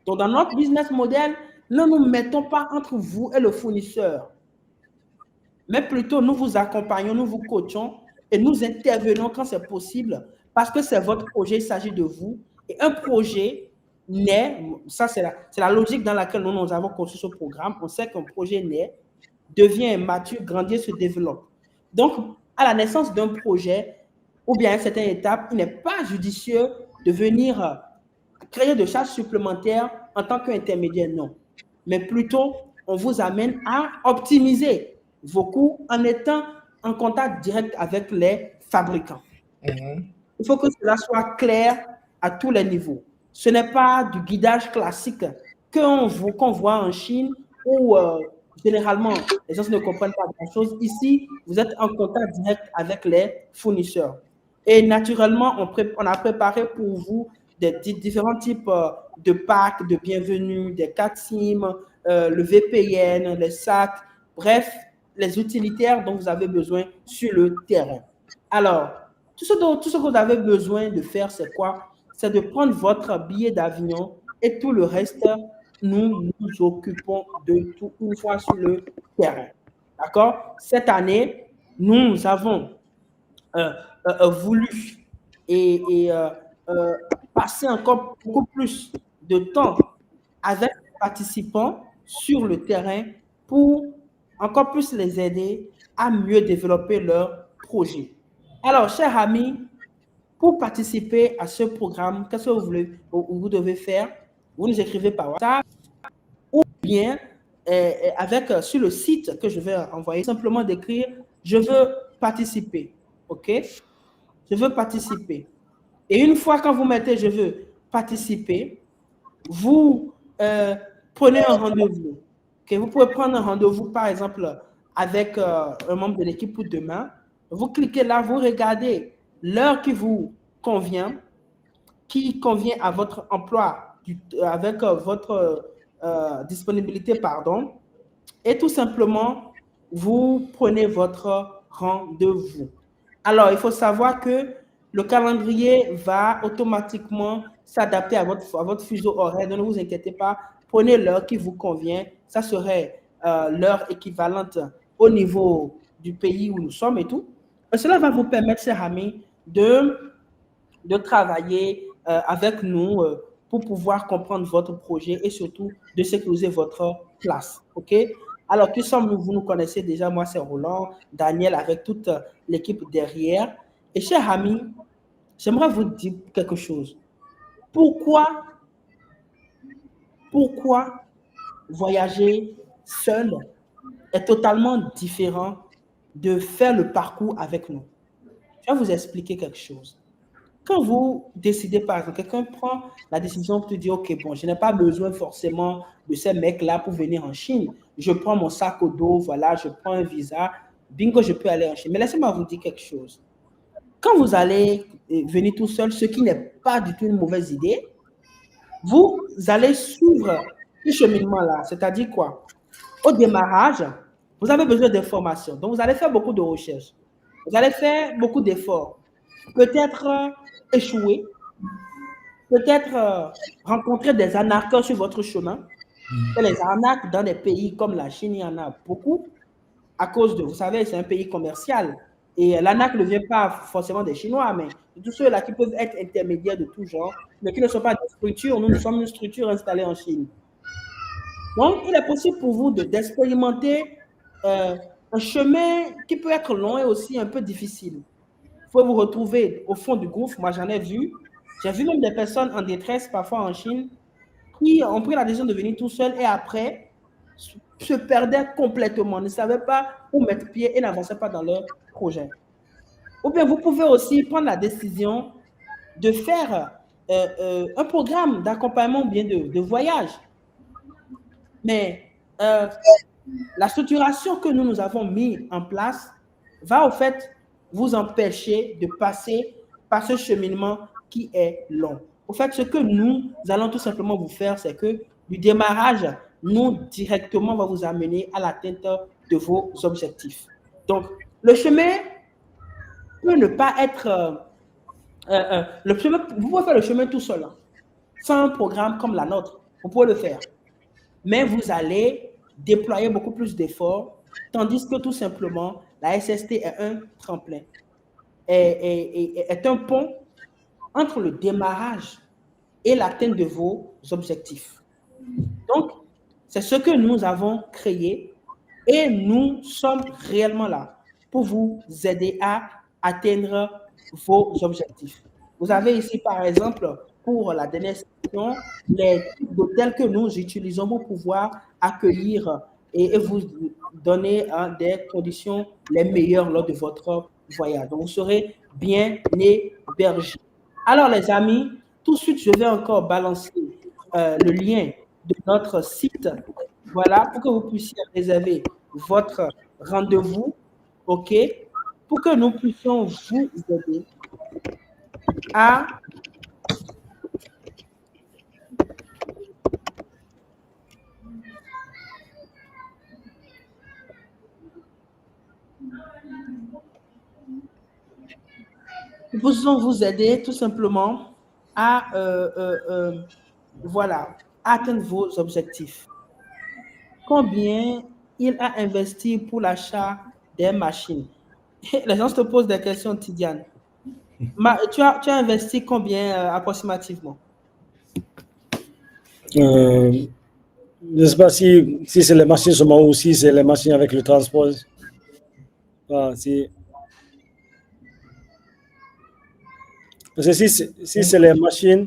Speaker 1: Donc, dans notre business model, nous ne nous mettons pas entre vous et le fournisseur. Mais plutôt, nous vous accompagnons, nous vous coachons et nous intervenons quand c'est possible parce que c'est votre projet, il s'agit de vous. Et un projet naît, ça c'est la logique dans laquelle nous avons conçu ce programme. On sait qu'un projet naît, devient mature, grandit, se développe. Donc, à la naissance d'un projet ou bien à une certaine étape, il n'est pas judicieux de venir créer de charges supplémentaires en tant qu'intermédiaire, non. Mais plutôt, on vous amène à optimiser vos coûts en étant en contact direct avec les fabricants. Il faut que cela soit clair à tous les niveaux. Ce n'est pas du guidage classique qu'on voit en Chine où généralement les gens ne comprennent pas grand-chose. Ici, vous êtes en contact direct avec les fournisseurs. Et naturellement, on a préparé pour vous des différents types de packs de bienvenue, des cartes SIM, le VPN, les sacs, bref, les utilitaires dont vous avez besoin sur le terrain. Alors, tout ce que vous avez besoin de faire, c'est quoi? C'est de prendre votre billet d'avion et tout le reste, nous nous occupons de tout une fois sur le terrain. D'accord? Cette année, nous avons voulu passer encore beaucoup plus de temps avec les participants sur le terrain pour encore plus les aider à mieux développer leur projet. Alors, chers amis, pour participer à ce programme, qu'est-ce que vous devez faire? Vous nous écrivez par WhatsApp ou bien sur le site que je vais envoyer, simplement d'écrire « Je veux participer ». OK? Je veux participer. Et une fois quand vous mettez « Je veux participer », vous prenez un rendez-vous. Okay? Vous pouvez prendre un rendez-vous, par exemple, avec un membre de l'équipe pour demain. Vous cliquez là, vous regardez l'heure qui vous convient, qui convient à votre emploi, avec votre disponibilité, pardon, et tout simplement, vous prenez votre rendez-vous. Alors, il faut savoir que le calendrier va automatiquement s'adapter à votre fuseau horaire. Donc, ne vous inquiétez pas, prenez l'heure qui vous convient. Ça serait l'heure équivalente au niveau du pays où nous sommes et tout. Et cela va vous permettre, chers amis, de travailler avec nous pour pouvoir comprendre votre projet et surtout de sécuriser votre place. OK? Alors, qui sommes-nous? Vous nous connaissez déjà. Moi, c'est Roland, Daniel, avec toute l'équipe derrière. Et chers amis, j'aimerais vous dire quelque chose. Pourquoi voyager seul est totalement différent de faire le parcours avec nous? Je vais vous expliquer quelque chose. Quand vous décidez, par exemple, quelqu'un prend la décision pour dire, OK, bon, je n'ai pas besoin forcément de ces mecs-là pour venir en Chine. Je prends mon sac au dos, voilà, je prends un visa, bingo, je peux aller en Chine. Mais laissez-moi vous dire quelque chose. Quand vous allez venir tout seul, ce qui n'est pas du tout une mauvaise idée, vous allez suivre ce cheminement-là. C'est-à-dire quoi? Au démarrage, vous avez besoin d'informations. Donc, vous allez faire beaucoup de recherches. Vous allez faire beaucoup d'efforts. Peut-être échouer, peut-être rencontrer des arnaqueurs sur votre chemin. Et les arnaques dans des pays comme la Chine, il y en a beaucoup à cause de, vous savez, c'est un pays commercial. Et l'arnaque ne vient pas forcément des Chinois, mais de tous ceux-là qui peuvent être intermédiaires de tout genre, mais qui ne sont pas des structures. Nous sommes une structure installée en Chine. Donc, il est possible pour vous d'expérimenter un chemin qui peut être long et aussi un peu difficile. Vous pouvez vous retrouver au fond du gouffre. Moi, j'en ai vu. J'ai vu même des personnes en détresse, parfois en Chine, qui ont pris la décision de venir tout seul et après se perdaient complètement, ne savaient pas où mettre pied et n'avançaient pas dans leur projet. Ou bien vous pouvez aussi prendre la décision de faire un programme d'accompagnement ou bien de voyage. Mais la structuration que nous avons mis en place va au fait vous empêcher de passer par ce cheminement qui est long. Au fait, ce que nous allons tout simplement vous faire, c'est que du démarrage, nous directement va vous amener à l'atteinte de vos objectifs. Donc, le chemin peut ne pas être... vous pouvez faire le chemin tout seul, hein, sans un programme comme la nôtre. Vous pouvez le faire. Mais vous allez déployer beaucoup plus d'efforts, tandis que tout simplement, la SST est un tremplin, est un pont entre le démarrage et l'atteinte de vos objectifs. Donc, c'est ce que nous avons créé et nous sommes réellement là pour vous aider à atteindre vos objectifs. Vous avez ici, par exemple, pour la dernière session, les types d'hôtels que nous utilisons pour pouvoir accueillir et vous donner des conditions les meilleures lors de votre voyage. Donc, vous serez bien hébergés. Alors, les amis, tout de suite, je vais encore balancer le lien de notre site, voilà, pour que vous puissiez réserver votre rendez-vous, OK, pour que nous puissions vous aider à nous puissions vous aider tout simplement à voilà, atteindre vos objectifs. Combien il a investi pour l'achat des machines? Les gens te posent des questions, Tidiane. Tu as investi combien approximativement?
Speaker 2: Je ne sais pas si c'est les machines seulement ou si c'est les machines avec le transport. Ah, parce que si c'est les machines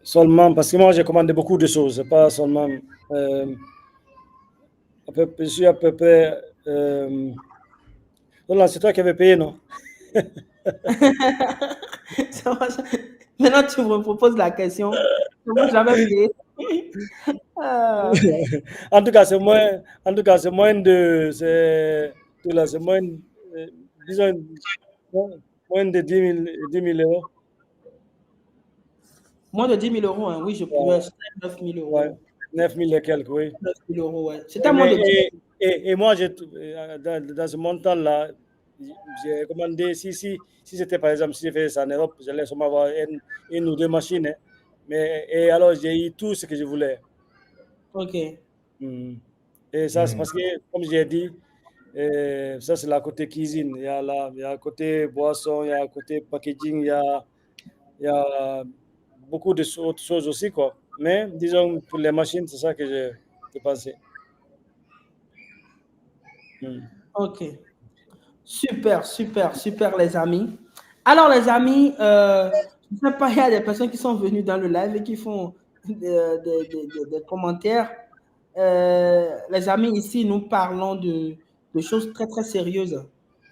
Speaker 2: seulement, parce que moi j'ai commandé beaucoup de choses, pas seulement. Je suis à peu près. Non, c'est toi qui avais payé, non?
Speaker 1: Maintenant, tu me proposes la question. Moi, j'avais payé.
Speaker 2: En tout cas, c'est moins de. C'est moins. Disons, moins de 10 000 euros.
Speaker 1: Moins de 10 000 euros, hein. Oui, je pouvais. C'était 9 000 euros.
Speaker 2: Ouais, 9 000 et quelques, oui.
Speaker 1: 9 000 euros, ouais. C'était moins de 10 000.
Speaker 2: Et moi, dans ce montant-là, j'ai commandé, si c'était par exemple, si j'ai fait ça en Europe, j'allais sûrement avoir une ou deux machines. Hein. Et alors, j'ai eu tout ce que je voulais.
Speaker 1: OK.
Speaker 2: Et ça, c'est parce que, comme j'ai dit, ça, c'est la côté cuisine. Il y a le côté boisson, il y a le côté packaging, il y a beaucoup d'autres choses aussi, quoi. Mais, disons, pour les machines, c'est ça que j'ai pensé.
Speaker 1: OK. Super, les amis. Alors, les amis, je ne sais pas, il y a des personnes qui sont venues dans le live et qui font des commentaires. Les amis, ici, nous parlons de choses très, très sérieuses.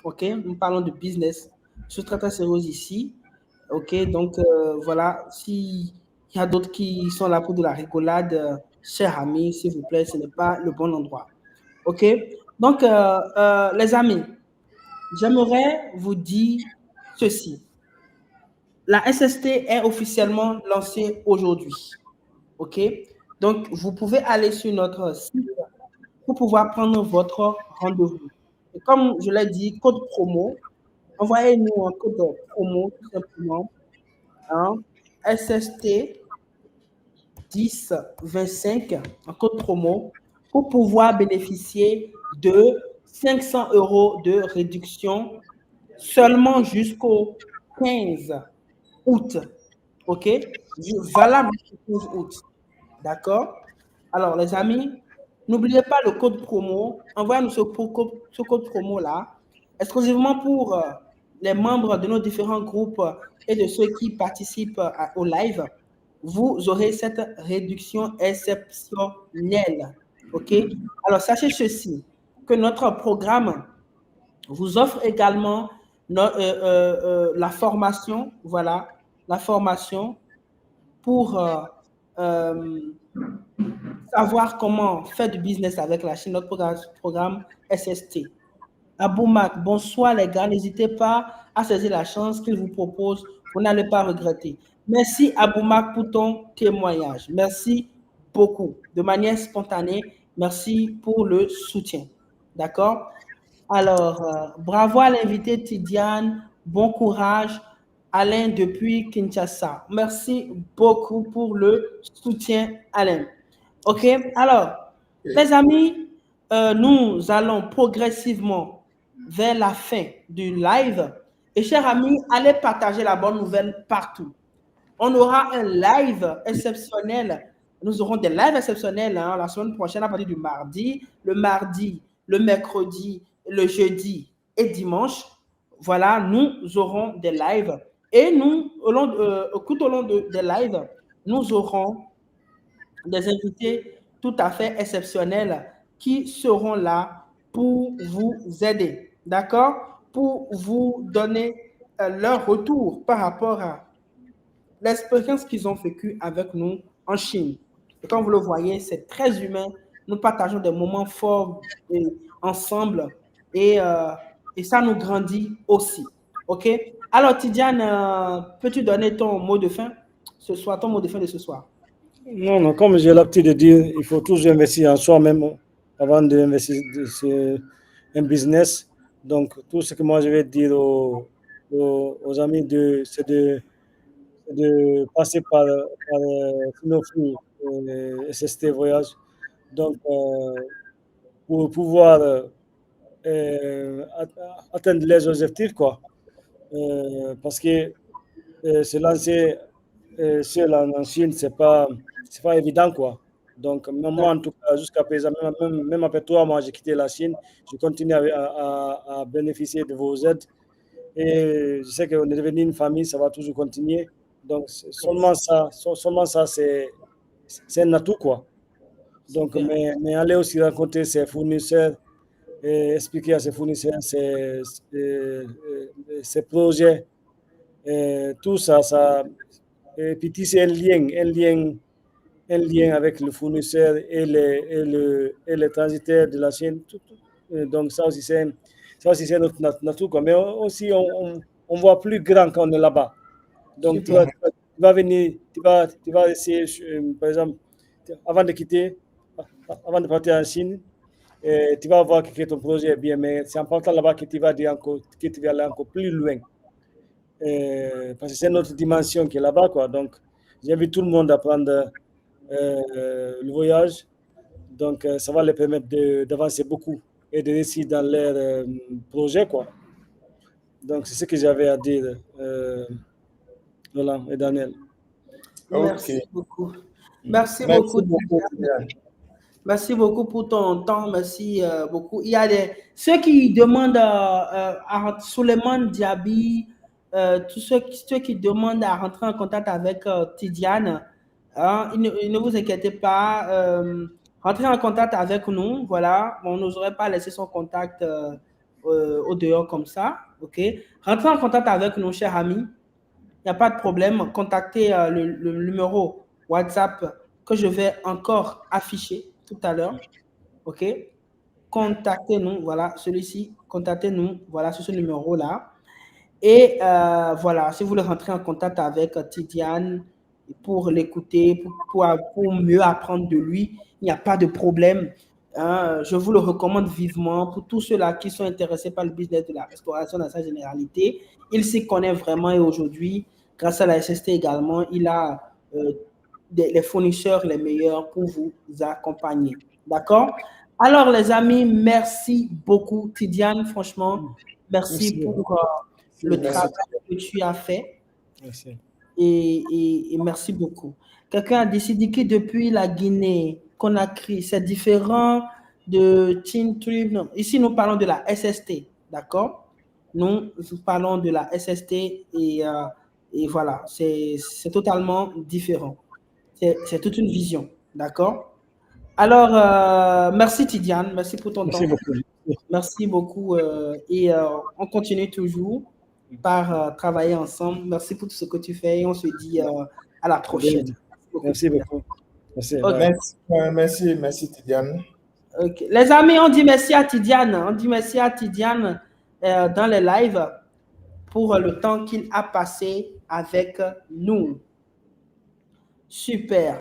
Speaker 1: OK? Nous parlons de business. Choses très, très sérieuses ici. OK? Donc, voilà. S'il y a d'autres qui sont là pour de la rigolade, chers amis, s'il vous plaît, ce n'est pas le bon endroit. OK? Donc, les amis, j'aimerais vous dire ceci. La SST est officiellement lancée aujourd'hui. OK? Donc, vous pouvez aller sur notre site pour pouvoir prendre votre rendez-vous. Et comme je l'ai dit, code promo, envoyez-nous un code promo tout simplement. Hein, SST 1025, un code promo, pour pouvoir bénéficier de 500 € de réduction seulement jusqu'au 15 août. OK? Valable jusqu'au 15 août. D'accord? Alors, les amis, n'oubliez pas le code promo. Envoyez-nous ce code promo-là, exclusivement pour les membres de nos différents groupes et de ceux qui participent au live. Vous aurez cette réduction exceptionnelle. OK? Alors, sachez ceci, que notre programme vous offre également la formation, voilà, la formation pour savoir comment faire du business avec la Chine, notre programme SST. Aboumak, bonsoir les gars, n'hésitez pas à saisir la chance qu'il vous propose, vous n'allez pas regretter. Merci Aboumak pour ton témoignage, merci beaucoup, de manière spontanée, merci pour le soutien, d'accord? Alors, bravo à l'invité Tidiane, bon courage, Alain depuis Kinshasa. Merci beaucoup pour le soutien, Alain. OK, alors, les amis, nous allons progressivement vers la fin du live. Et chers amis, allez partager la bonne nouvelle partout. On aura un live exceptionnel. Nous aurons des lives exceptionnels la semaine prochaine à partir du mardi, le mercredi, le jeudi et dimanche. Voilà, nous aurons des lives. Et nous, tout au long des lives, nous aurons des invités tout à fait exceptionnels qui seront là pour vous aider. D'accord? pour vous donner leur retour par rapport à l'expérience qu'ils ont vécue avec nous en Chine. Et comme vous le voyez, c'est très humain. Nous partageons des moments forts ensemble et ça nous grandit aussi. OK? Alors, Tidiane, peux-tu donner ton mot de fin ce soir, ton mot de fin de ce soir?
Speaker 2: Non, non, comme j'ai l'habitude de dire, il faut toujours investir en soi-même avant d'investir sur un business. Donc, tout ce que moi je vais dire aux amis, c'est de passer par Sanofi SST Voyage. Donc, pour pouvoir atteindre les objectifs, quoi. Parce que se lancer seul en Chine, c'est pas évident, quoi. Donc, moi, en tout cas, jusqu'à présent, même après 3 mois, j'ai quitté la Chine. Je continue à bénéficier de vos aides. Et je sais qu'on est devenu une famille, ça va toujours continuer. Donc, seulement ça, c'est un atout, quoi. Donc, mais aller aussi rencontrer ses fournisseurs et expliquer à ses fournisseurs ses projets, tout ça, et puis tisser un lien avec le fournisseur et les transitaires de la Chine. Donc, ça aussi, c'est notre atout, quoi. Mais aussi, on voit plus grand quand on est là-bas. Donc, tu vas venir, tu vas essayer, par exemple, avant de quitter, avant de partir en Chine, tu vas voir que ton projet est bien, mais c'est important là-bas que tu vas aller encore plus loin. Parce que c'est notre dimension qui est là-bas, quoi. Donc, j'invite tout le monde à prendre le voyage. Donc, ça va les permettre d'avancer beaucoup et de réussir dans leur projet, quoi. Donc, c'est ce que j'avais à dire, Roland et Daniel.
Speaker 1: Merci beaucoup. Merci beaucoup. Merci beaucoup pour ton temps. Merci beaucoup. Il y a ceux qui demandent à Souleymane Diaby, tous ceux qui demandent à rentrer en contact avec Tidiane, hein, ne vous inquiétez pas. Rentrez en contact avec nous. Voilà. On n'oserait pas laisser son contact au dehors comme ça. OK? Rentrez en contact avec nous, chers amis. Il n'y a pas de problème. Contactez le numéro WhatsApp que je vais encore afficher tout à l'heure. OK? Contactez-nous. Voilà, celui-ci. Contactez-nous. Voilà, sur ce numéro-là. Et voilà, si vous voulez rentrer en contact avec Tidiane pour l'écouter, pour mieux apprendre de lui, il n'y a pas de problème. Je vous le recommande vivement pour tous ceux-là qui sont intéressés par le business de la restauration dans sa généralité. Il s'y connaît vraiment et aujourd'hui, grâce à la SST également, il a les fournisseurs les meilleurs pour vous accompagner. D'accord? Alors, les amis, merci beaucoup, Tidiane. Franchement, merci pour le travail que tu as fait.
Speaker 2: Merci.
Speaker 1: Et merci beaucoup. Quelqu'un a décidé que depuis la Guinée, Conakry, c'est différent de Team Trip. Non. Ici, nous parlons de la SST, d'accord? Nous parlons de la SST et voilà, c'est totalement différent. C'est toute une vision, d'accord? Alors, merci Tidiane, merci pour ton temps. Merci beaucoup et on continue toujours par travailler ensemble. Merci pour tout ce que tu fais et on se dit à la prochaine.
Speaker 2: Merci beaucoup. Merci,
Speaker 1: okay.
Speaker 3: Merci Tidiane.
Speaker 1: Okay. Les amis, on dit merci à Tidiane. On dit merci à Tidiane dans les lives pour le temps qu'il a passé avec nous. Super.